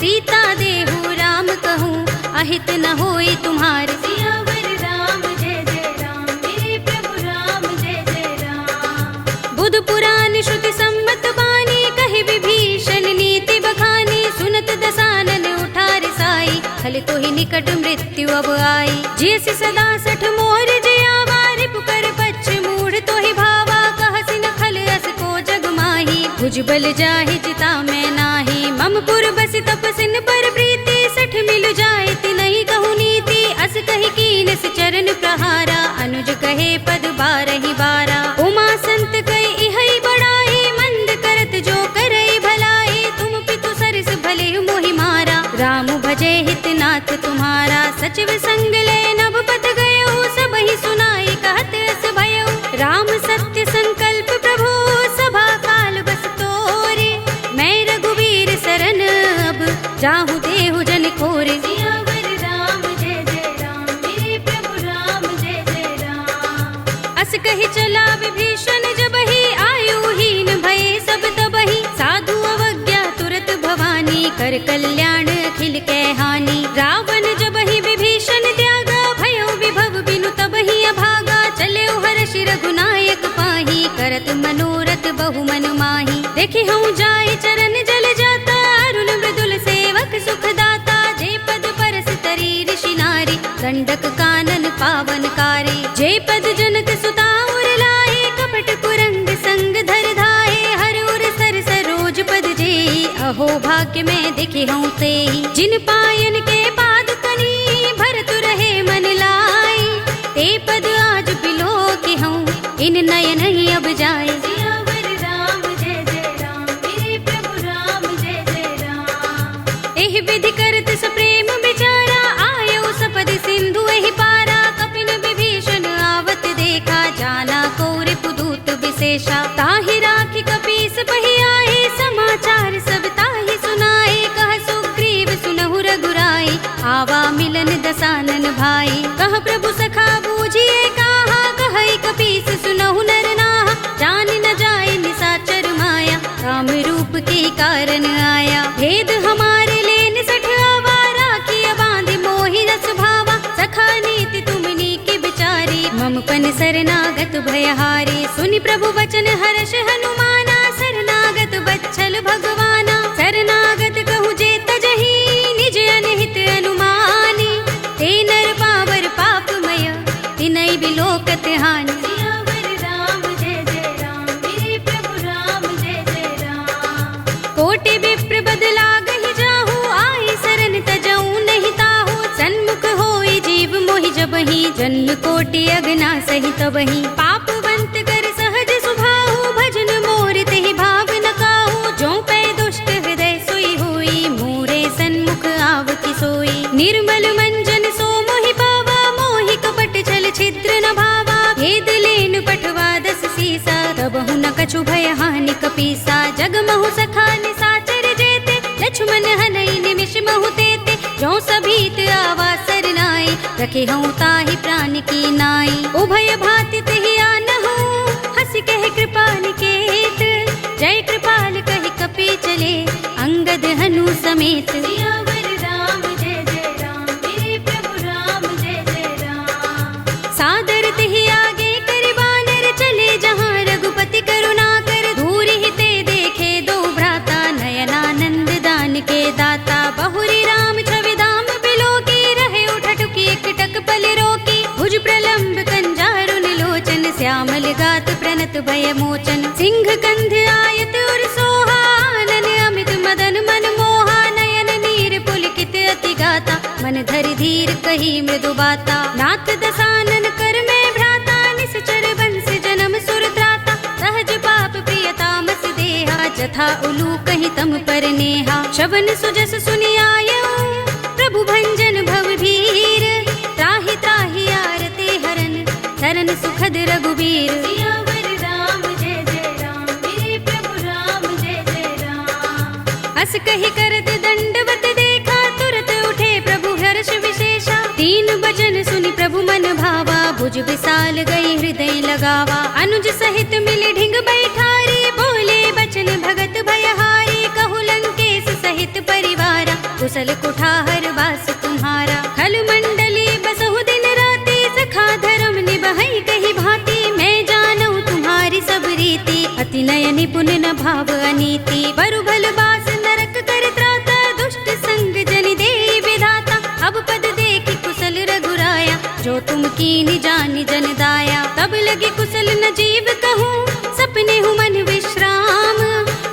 सीता देहु राम कहूँ, अहित न होई तुम्हार। सियावर राम जय जय राम, मेरे प्रभु राम जय जय राम। बुध पुराण श्रुति सम्मत बानी, कहि विभीषण नीति बखानी। सुनत दसानन उठा रिसाई, खल तो ही निकट मृत्यु अब आई। जैसे सदा सठ मोर जयावा, रिपु कर पच्छ मूढ़ तो ही भावा। कहसि न खल अस को जग माही, भुजबल जाहि चिता में नाही। मम पुर बसि तपसिन पर प्रीति, सठ मिल जाए तिनहि कहु नीति। अस कहि कीनस चरण प्रहारा, अनुज कहे पद बारहि बारा। उमा संत कहि इहै बड़ाई, मंद करत जो करई भलाई। तुम पितु सरस भले मोहि मारा, राम भजे हित नाथ तुम्हारा। सचिव संग ले नभ पत गयो, सबहि सुनाई कहत अस भयो। राम सत्य संकल्प प्रभु, सभा काल बस तोरे। मैं रघुवीर सरन अब, जाहु देहु जन खोरे। सियावर राम जय जय राम, मेरे प्रभु राम जय जय राम। अस कहि चला विभीषण जबहि, आयुहीन भये सब तबहि। साधु अवज्ञा तुरत भवानी, कर कल्याण अखिल कै हानि। रावण जबहि विभीषण त्यागा, भयो विभव बिनु तबहि अभागा। चलेउ हर्षि रघुनायक पाहि, करत मनोरथ बहु मन माहि। देखि हूँ जाय चरण जल जाता, अरुण मृदुल सेवक सुख दाता। जे पद परस तरी ऋषि नारी, गंडक कानन पावनकारी। जे पद जनक सुता उर लाए, कपट कुरंग संग धर धाये। हर उर सर सरोज पद जेई, अहो भाग्य में दिखे हूँ तेई। जिन पायन के पाद कनी, भरत रहे मन लाई। ते पद आज बिलो के हूँ, इन नयन ही अब जाए। सियावर राम जय जय राम, मेरे प्रभु राम जय जय राम। एहि विधि करत सप्रेम विचारा, आयो सपद सिंधु एहि पारा। कपिन विभीषण आवत देखा, जाना कौर पुदूत विशेषा। ताहि राखी कपीस पहि आए, समाचार सब ताहि सुनाए। कह सुग्रीव सुनहु रघुराई, आवा मिलन दसानन भाई। कह प्रभु सखा बूझिए कहा, कहई कपीस सुनहु नर नाहा। जान न जाए निसाचर माया, काम रूप के कारण आया। भेद हमारे लेन सठ आवारा, किया बांध मोहि रस भावा। सखा नीति तुमनी के बिचारी, मम पन शरणागत भयहारी। सुनि प्रभु वचन हर्ष हनुमाना, शरणागत बच्छल भगवाना। शरणागत कहु जे तजहि, निज अनहित अनुमानी। ते नर पावर पापमय, तिनहि बिलोकत हानि। सियावर राम जय जय राम, मेरे प्रभु राम जय जय राम। कोटि विप्र बदला गहि जाहु, आई शरण तजऊ नहीं ताहु। सन्मुख होई जीव मोहि जबहि, जन्म कोटि अगना सहि तबहि। पापवंत कर सहज सुभाहु, भजन मोर तेहि भाव न काहू। जो पै दुष्ट हृदय सोई होई, मोरे सन्मुख आवति सोई। निर्मल मंजन सो मोहि पावा, मोहि कपट छल छिद्र न भावा। भेद लेन पठवा दस सीसा, तबहु न कछु भय हानि कपीसा। जगमहु सखा निसाचर जेते, लक्ष्मण हनई निमिष महु तेते। जो सभीत आवा सरनाई, रखे हूँ ताहि प्राण की नाई। उभय भाति तेहि आनहु, हंस कह कृपाल केत। जय कृपाल कहि कपि चले, अंगद हनु समेत। सियावर राम जय जय राम, मेरे प्रभु राम जय जय राम। सादर तेहि आगे करि बानर, चले जहाँ रघुपति करुणा कर। दूर ही ते देखे दो भ्राता, नयनानंद दान के दाता। बहुरी राम छवि धाम बिलो की, रहे उठटुकी एकटक पल रोकी। भुज प्रलंब कंजारुन लोचन, श्यामल गात प्रणत भय मोचन। सिंह कंध आयत उर सोहा, आनन अमित मदन मन मोहा। नयन नीर पुलकित अति गाता, मन धरि धीर कही मृदु बाता। नाथ दसानन कर में भ्राता, निश्चर बंस जन्म सुर त्राता। सहज पाप प्रिय तामस देहा, जथा उलू कहीं तम पर नेहा। शबन सुजस सुनि आयऊ, प्रभु भंजन भव भीर। त्राहि त्राहि आरते हरन, शरण सुखद रघुबीर। सियावर राम जय जय राम, मेरे प्रभु राम जय जय राम। कही करत दंडवत देखा, तुरत उठे प्रभु हर्ष विशेषा। तीन बचन सुनि प्रभु मन भावा, भुज विशाल गई हृदय लगावा। अनुज सहित मिले ढिंग बैठारी, बोले बचन भगत भयहारी। कहु लंकेश सहित परिवारा, कुशल कुठार वास तुम्हारा। खल मंडली बसहु दिन राति, सखा धर्म निबहै कही भांति। मैं जानू तुम्हारी सब रीति, अति नय निपुण न भाव अनीति। बरु भल बास नरक कर त्राता, दुष्ट संग जन देई विधाता। अब पद देखि कुशल रघुराया, जो तुम कीनि जानि जन दाया। तब लगी कुशल न जीव कहूँ, सपने हूँ मन विश्राम।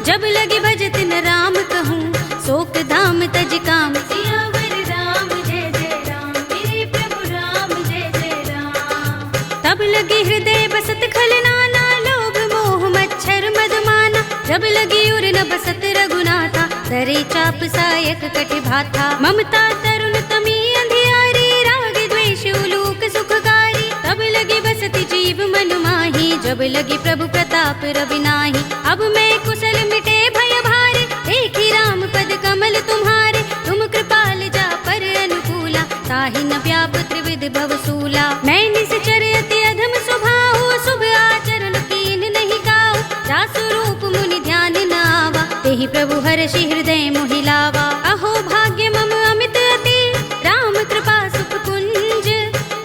जब लगे भजत न राम कहूँ, शोक धाम तज काम। सियावर राम जय जय राम, मेरे प्रभु राम जय जय राम। तब लगी हृदय बसत खल नाना, लोभ मोह मच्छर मदमाना। जब लगी उर न बसत रघुनाथा, दरे चाप सायक कटि भाथा। ममता तरुण तमी अंधियारी, राग द्वेष उलूक सुखकारी। तब लगी बसति जीव मन माही, जब लगी प्रभु प्रताप रवि नाही। अब मैं कुशल मिटे भय भारे, देखी राम पद कमल तुम्हारे। तुम कृपाल जा पर अनुकूला, ताहि न व्याप त्रिविध भवसूला। मैं निश्चर अति अधम स्वभाव, शुभ आचरण कीन नहीं काऊ। जासु रूप मुनि ध्यान न आवा, तेहि प्रभु हर्षि हृदय मोहि लावा। अहो भाग्य मम अमित अति, राम कृपा सुख कुंज।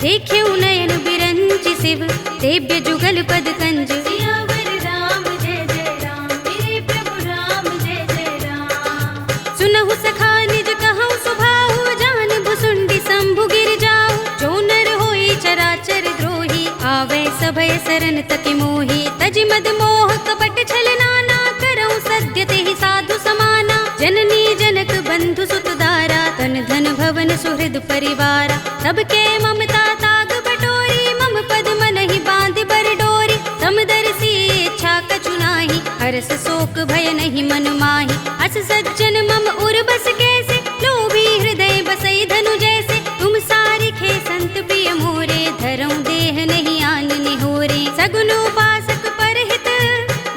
देख्यउ नयन बिरंचि शिव, सेव्य जुगल पद कंज। सियावर राम जय जय राम, मेरे प्रभु राम जय जय राम। सुनहु सखा निज कहूँ सुभाऊ, जान भुसुंडी शंभु गिर जाऊ। जो नर होई चराचर द्रोही, आवे सभय सरन तति मोही। तजि मद मोह कपट छल नाना, करऊँ सद्य तेहि साधु समाना। जननी जनक बंधु सुत दारा, तन धन भवन सुहृद परिवारा। सबके ममता ताग बटोरी, मम पद मनहि बांधि बर डोरी। समदर्शी इच्छा कछु नाही, हरस शोक भय नहीं मन माही। अस सज्जन मम उर बस कैसे, लोभी हृदय बसई धनु जैसे। तुम सारिखे संत प्रिय मोरे, धरऊँ देह नहीं आन निहोरे। सगुन उपासक परहित,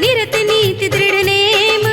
निरत नीति दृढ़ नेम।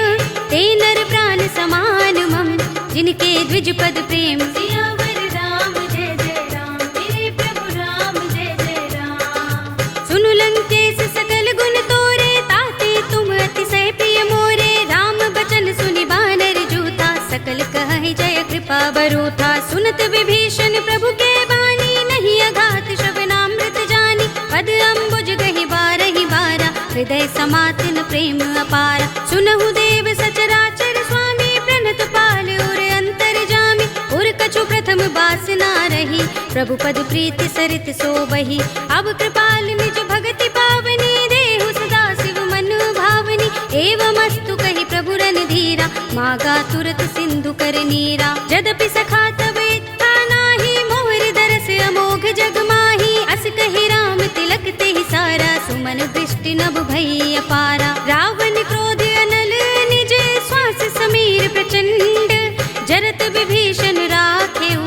ते नर प्राण समान मम, जिनके द्विज पद प्रेम। सियावर राम जय जय राम, मेरे प्रभु राम जय जय राम। सुनु लंकेश सकल गुण तोरे, ताते तुम अतिशय प्रिय मोरे। राम बचन सुनि बानर जूथा, सकल कहहि जय कृपा बरूथा। सुनत विभीषण प्रभु के बानी, नहीं अघात श्रवणामृत जानी। पद अम्बुज गहि बारहि बारा, हृदय समातिन प्रेम अपारा। सुनहु देव सचराचर स्वामी, प्रणत पाल उर अंतर जामी। उर कछु प्रथम बासना रही, प्रभु पद प्रीति सरित सोबही। अब कृपाल निज भगति पावनी, देहु सदा शिव मन भावनी। एवमस्तु कहि प्रभु रणधीरा, मागा तुरत सिंधु कर नीरा। यद्यपि सखा तब इच्छा नाही, मोहर दरस अमोघ जग माही। अस कहि राम तिलक तेहि सारा, सुमन दृष्टि नभ भई अपारा। रावण क्रोध अनल निज, श्वास समीर प्रचंड। जरत विभीषण राखेउ,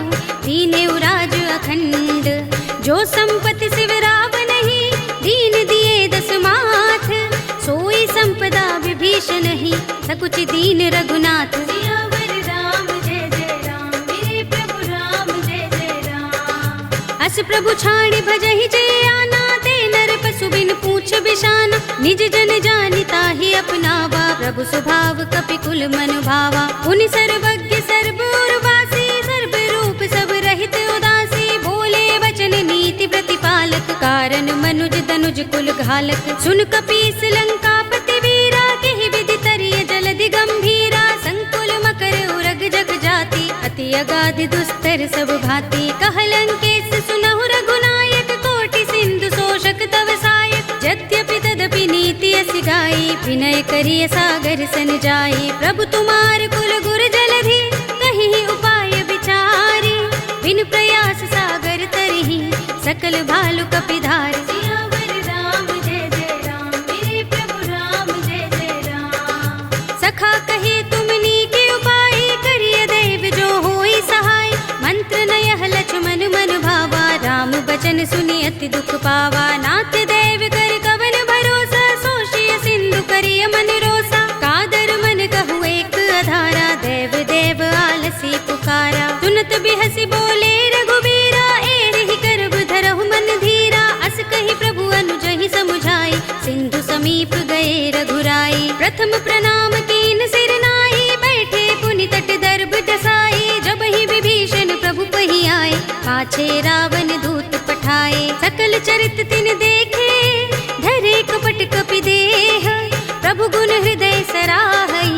दीनेउ राज अखंड। जो संपत्ति शिव रावण ही, दीन दिए दस माथ। सोई संपदा विभीषण ही, सकुच दीन रघुनाथ। सियावर राम जय जय राम, मेरे प्रभु राम जय जय राम। अस प्रभु छाड़ भजहि जय आना, ते नर पशु बिन पूछ बिशाना। निज जन जानिता ही अपनावा, प्रभु स्वभाव कपि कुल मन भावा। उनि सर्वज्ञ सर्व उर्वासी, सर्व रूप सब रहित उदासी। बोले वचन नीति प्रतिपालक, कारण मनुज तनुज कुल घालक। सुन कपीस लंकापति वीरा, केहि विधि तरिय जलधि गंभीरा। संकुल मकर उरग जग जाति, अति अगाधि दुस्तर सब भांति। कह लंकेश सुनहु रघुनायक, कोटि सिंधु शोषक तव सायक। यद्यपि तदपि नीति असि गाई, विनय करिय सागर सन जाई। प्रभु तुमार कुल गुर जलधि, कहीं उपाय विचारी। बिन प्रयास सागर तरहि, सकल भालु कपिधार। सियावर राम जय जय राम, मेरे प्रभु राम जय जय राम। सखा कहे तुमनी के उपाय, करिय दैव जो होई सहाय। मंत्र नयह लक्ष्मण मन भावा, राम बचन सुनि अति दुख पावा। नाथ दैव कर कवन भरोसा, सोषिय सिंधु करिय मन रोसा। कादर मन कहु एक अधारा, दैव हनुमत बिहसी बोले रघुबीरा, एहि करब धरहु मन धीरा। अस कहि प्रभु अनुजहि समुझाई, सिंधु समीप गए रघुराई। प्रथम प्रणाम कीन सिर नाई, बैठे पुनि तट दर्भ दसाई। जबहि विभीषण प्रभु पहि आए, पाछे रावण दूत पठाए। सकल चरित तिन देखे, धरे कपट कपि देह। प्रभु गुण हृदय सराहई,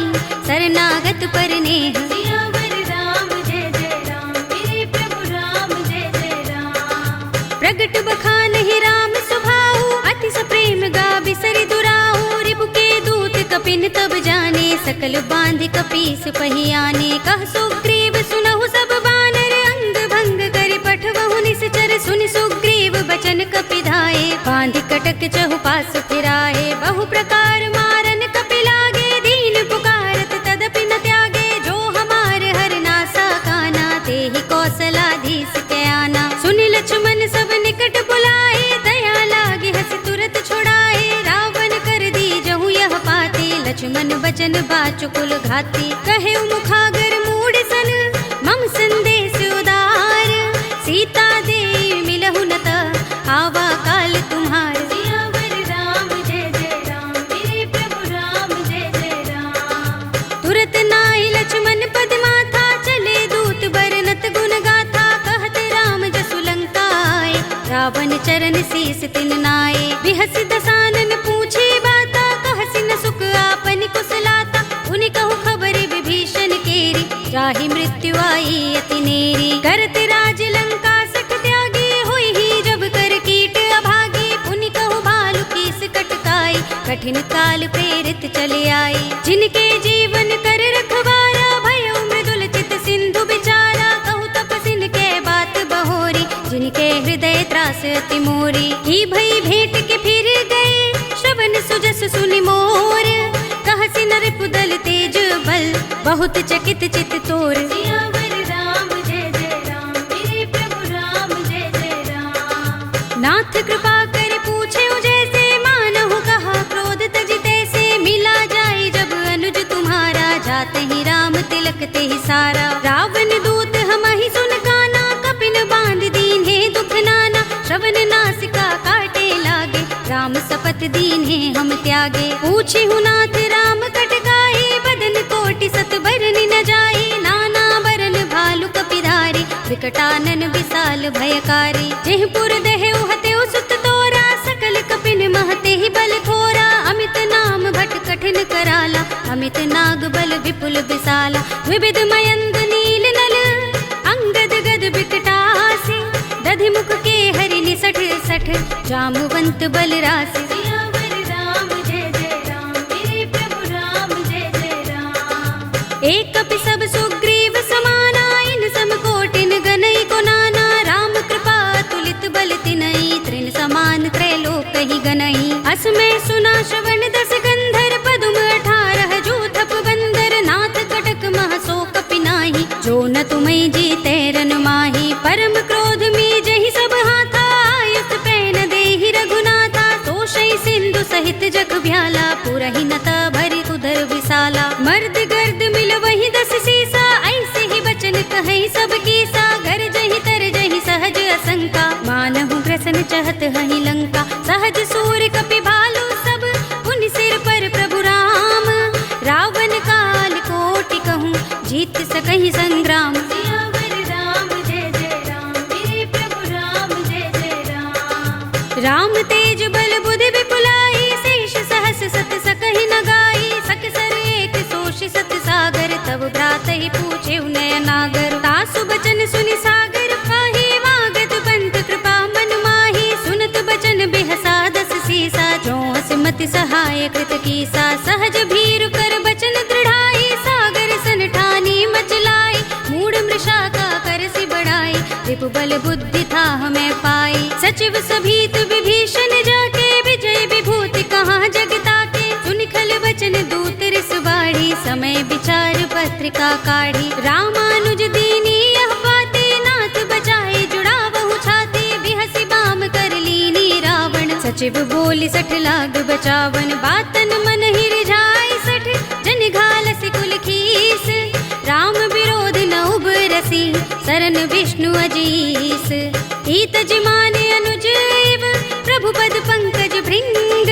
शरणागत पर नेह। सियावर राम जय जय राम, मेरे प्रभु राम जय जय राम। प्रगट बखानहि राम सुभाऊ, अति सप्रेम गा बिसरि दुराऊ। रिपु के दूत कपिन तब जाने, सकल बांधि कपीस पहि आने। कह सुग्रीव सुनहु सब बानर, अंग भंग करि पठवहु निश्चर। सुनि सुग्रीव बचन कपि धाये, बांधि कटक चहु पास फिराए। बहु प्रकार मारन कपि लागे, दीन पुकारत तदपि न त्यागे। जो हमार हरनासा काना, तेहि कौशलाधीश के आना। सुनि लक्ष्मण सब निकट बुलाए, दया लागे हंस तुरत छुड़ाए। रावण कर दी जहु यह पाते, लक्ष्मण बचन बाचुकुल घाती। कहे मुखागर मूढ़ सन, मम संदेश उदार। सीता दे मिलहु न त, आवा काल तुम्हार। सियावर राम जय जय राम, मेरे प्रभु राम जय जय राम। तुरत नाई लक्ष्मण पद माथा, चले दूत बरनत गुण गाथा। कहत राम जसु लंका आए, रावण चरण शीस तिन नाए। बिहस दसानन पूछे बाता, कहसि न सुख आपन कुशलाता। उनि कहु खबर विभीषण केरी, जाहि मृत्यु आई अति नेरी। करत राज लंका सठ त्यागी, होई ही जब कर कीट अभागी। पुनि कहु भालु कीस कटकाई, कठिन काल प्रेरित चले आई। जिनके जीवन कर रखवारा, भयउ मृदुल चित सिंधु बिचारा। कहु तपसिन के बात बहोरी, जिनके हृदय त्रास अति मोरी। की भई भेंट के फिर गए, श्रवण सुजस सुनि मोर। कहसि नर पुदल तेज बल, बहुत चकित चित तोर। सियावर राम जय जय राम, मेरे प्रभु राम जय जय राम। नाथ कृपा कर पूछे जैसे, मानहु कहा क्रोध तजिते से। मिला जाए जब अनुज तुम्हारा, जाते ही राम तिलक ते ही सारा। रावण दूत हमहि सुन काना, कपिन बांध दीन्हे दुख नाना। श्रवण नासिका काटे लागे, राम सपथ दीन्हे हम त्यागे। पूछे नाथ राम कटकाई, बदन कोटि सत बरनि न जाई। नाना बरन भालु कपिधारी, विकटानन विशाल भयकारी। जेहपुर देहु हतेउ सुत तोरा, सकल कपिन महते ही बल थोरा। अमित नाम भट कठिन कराला, अमित नाग बल विपुल विशाला। विविध मयंद नील नल, अंगद गद बिकटासी। दधि मुख के हरि निसठ सठ, जामवंत बल रासि। सियावर राम जय जय राम, मेरे प्रभु राम जय जय राम। एक कपि सब सुग्रीव समाना, इन सम कोटिन गनई को नाना। राम कृपा तुलित बल तिनई, तृण समान त्रैलोक ही गनई। अस में सुना श्रवण दस गंधर, पदुम 18 जूथप बंदर। नाथ कटक मह सो कपि नाही, जो न तुम्हें जीते रन माही। परम क्रोध में जहि सब हाथा, आयुष पैन देहि रघुनाथा। तोषई सिंधु सहित जग भ्याला, पुरहि नता भरि उधर विशाला। मर्द गर्द मिल वही 10 सीसा, ऐसे ही बचन कहि सब कीसा। घर जहि तर जहि सहज असंका, मानहु ग्रसन चहत हहि लंका। सहज सूर कपि भालु सब, पुनि सिर पर प्रभु राम। रावण काल कोटि कहूँ, जीत सकहि संग्राम। सियावर राम जय जय राम, मेरे प्रभु राम जय जय राम। राम तेज बल बुद्धि विपुलाई, शेष सहस सत सकहि न गाई। सकसर एक सोष सत सागर, तब भ्रात ही पूछे नय नागर। तासु बचन सुनि सागर पाही, मागत पंत कृपा मन माही। सुनत बचन बिहसा 10 सीसा, जो असमति सहाय कृत कीसा। सहज भीरु कर बचन दृढ़ाई, सागर सन ठानी मचलाई। मूढ़ मृषा का करसि बढ़ाई, रिपु बल बुद्धि था हमें पाई। सचिव सभीत विभीषण जाके, विजय विभूति कहाँ जगता के। सुनि खल बचन दूत रिस बाढ़ी, समय विचार पत्रिका काढ़ी। रामानुज दीनी यह बाते, नाथ बचाए जुड़ावहु छाती। बिहसि बाम कर लीनी रावण, सचिव बोली 60 लाग बचावन। बातन मन ही रिझाई 60, जन घालसि कुल खीस। राम विरोध न उबर रसी सरन विष्णु अजीस। ईत जिमान अनुज इव प्रभु पद पंकज भृंग,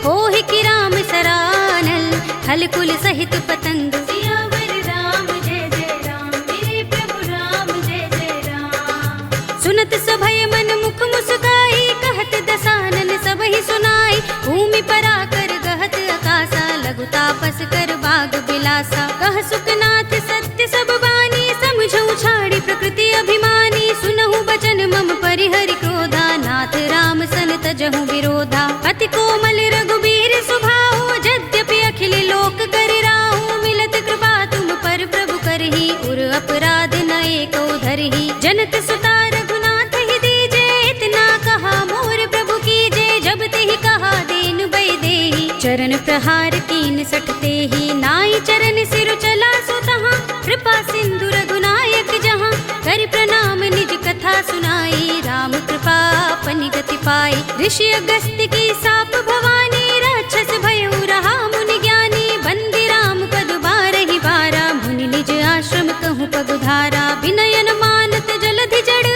होहि कि राम सरानल खल कुल सहित पतंग। सियावर राम जय जय राम, मेरे प्रभु राम जय जय राम। सुनत सभय मन मुख मुस्काई, कहत दसानन सबहि सुनाई। भूमि पराकर गहत आकाशा, लघु तापस कर बाग बिलासा। कह सुखनाथ सत्य सब बानी, समझऊ छाड़ी प्रकृति अभिमानी। सुनहु बचन मम परिहरि क्रोधा, नाथ राम सन तजहु विरोधा। अति कोमल रघुबीर सुभाऊ, यद्यपि अखिल लोक कर राहु। मिलत कृपा तुम पर प्रभु करही, उर अपराध न एको धरही। जनक सुता रघुनाथ ही दीजे, इतना कहा मोर प्रभु कीजे। जब तेहि कहा दीन बई देहि, चरण प्रहार कीन सठते ही। नाई चरण सिर चला सो तहाँ, कृपा सिंधु रघुनायक जहाँ। कर प्रणाम निज कथा सुनाई, राम कृपा अपनी गति पाई। ऋषि अगस्त्य की साप भवानी, राक्षस भयउ रहा मुनि ज्ञानी। बंदी राम पद बारहि बारा, मुनि निज आश्रम कहूँ पगुधारा। विनयन मानत जलधि जड़,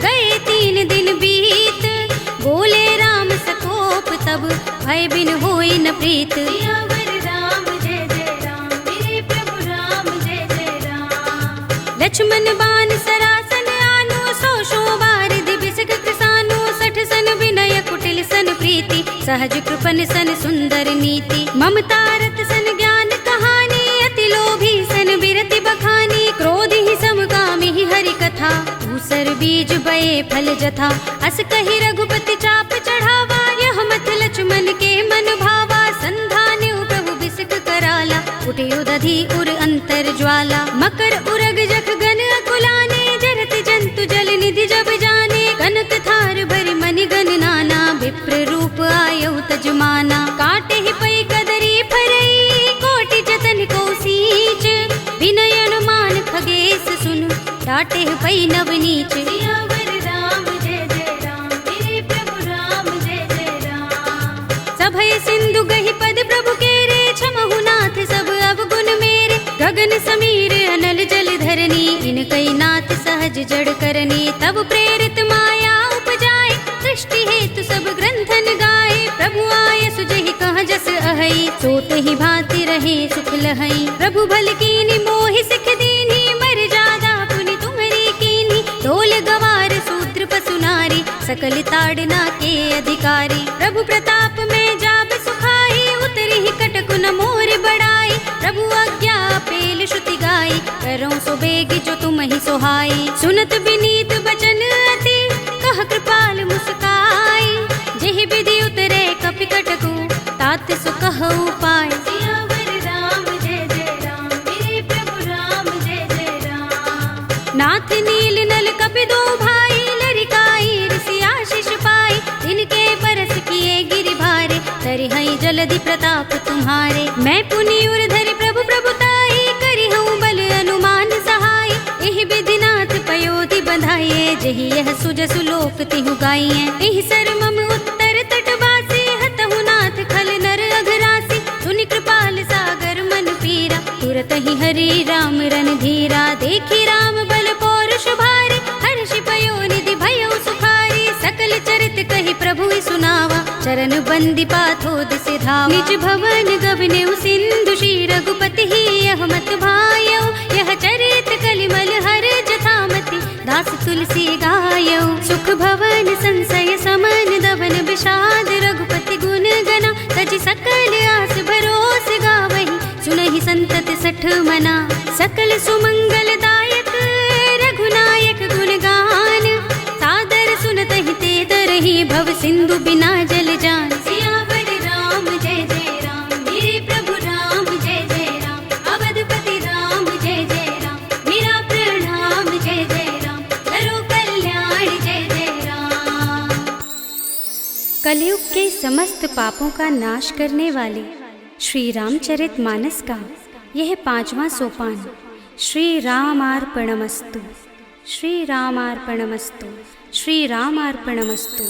गए 3 दिन बीत। बोले राम सकोप तब, भय बिन होई न प्रीत। सियावर राम जय जय राम, मेरे प्रभु राम जय जय राम। लक्ष्मण बान सरासन आनो, 100 बारिधि बिसक कृसानो। 60 सन विनय कुटिल सन प्रीति, सहज कृपन सन सुंदर नीति। ममता रत सन ज्ञान कहानी, अति लोभी सन बिरति बखानी। क्रोध ही समकामी ही हरि कथा, धूसर बीज बये फल जथा। अस कहि रघुपति चाप चढ़ावा, यह मत लक्ष्मण के मन भावा। संधान प्रभु बिसक कराला, उठियो दधि उर अंतर ज्वाला। मकर उरग जख गन अकुलाने, जरत जंतु जल निधि जब जाने। कनक थार भरि मनि गन नाना, विप्र रूप आयौ तजमाना। काटे ही पै कदरी फरई, कोटि जतन को सींच। विनय अनुमान खगेश सुन, डाटे ही पै नवनीच। सियावर राम जय जय राम, मेरे प्रभु राम जय जय राम। सभय सिंधु गहि पद प्रभु केरे, क्षमहु नाथ सब अवगुण मेरे। गगन समीर अनल जल धरनी, इनकई नाथ सहज जड़ करनी। तब प्रेरित माया उपजाए, सृष्टि हेतु सब ग्रंथन गाए। प्रभु आय सुजहि कह जस अहई, सोते ही भांति रहे सुख लहई। प्रभु भल कीनी मोहि सिख दीनी, मर जादा पुनि तुम्हरी कीनी। ढोल गवार शूद्र पशु नारी, सकल ताड़ना के अधिकारी। प्रभु प्रताप में जाब सुखाई, उतरी ही कटकु न मोर बढ़ाई। प्रभु आज्ञा पेल श्रुति गाई, करो सो बेग जो तुम ही सोहाई। सुनत विनीत बचन अति, कह कृपाल मुस्काई। जेहि विधि उतरे कपि कटकु, तात सो कहउ पाय। सियावर राम जय जय राम, मेरे प्रभु राम जय जय राम। नाथ नील नल कपि दो भाई, लरिकाई ऋषि आशीष पाई। तिनके परस किए गिरि भारे, तरिहई जलधि प्रताप तुम्हारे। मैं पुनि उर धरि प्रभु प्रभुताई, करिहऊँ बल अनुमान सहाय। एहि विधि नाथ पयोधि बंधाइए, जेहि यह सुजसु लोक तिहु गाइए। एहि सर मम उत्तर तटवासी, हतहु नाथ खल नर अघरासी। सुनि कृपाल सागर मन पीरा, तुरत ही हरि राम रन धीरा। देखी राम बल पौरुष भारी, हर्षि पयो निधि भयउ सुखारी। सकल चरित कहि प्रभु सुनावा, चरण बंदी पाथोद सिधावा। निज भवन गबने सिंधु श्री रघुपति ही, यह मत भायौ। यह चरित कलिमल हर जथामति, दास तुलसी गायौ। सुख भवन संशय समन, दबन विषाद रघुपति गुण गना। तज सकल आस भरोस गावहि, सुनहि संतत 60 मना। सकल सुमंगल दायक रघुनायक गुण गान, सादर सुनतहि ते तरहि भव सिंधु बिना जल जान। सियावर राम जय जय राम, मेरे प्रभु राम जय जय राम। अवधपति राम जय जय राम, मेरा प्रणाम जय जय राम। करो कल्याण जय जय राम। कलयुग के समस्त पापों का नाश करने वाले श्री रामचरितमानस का यह 5वां सोपान श्री रामार्पणमस्तु, श्री रामार्पणमस्तु, श्री रामार्पणमस्तु।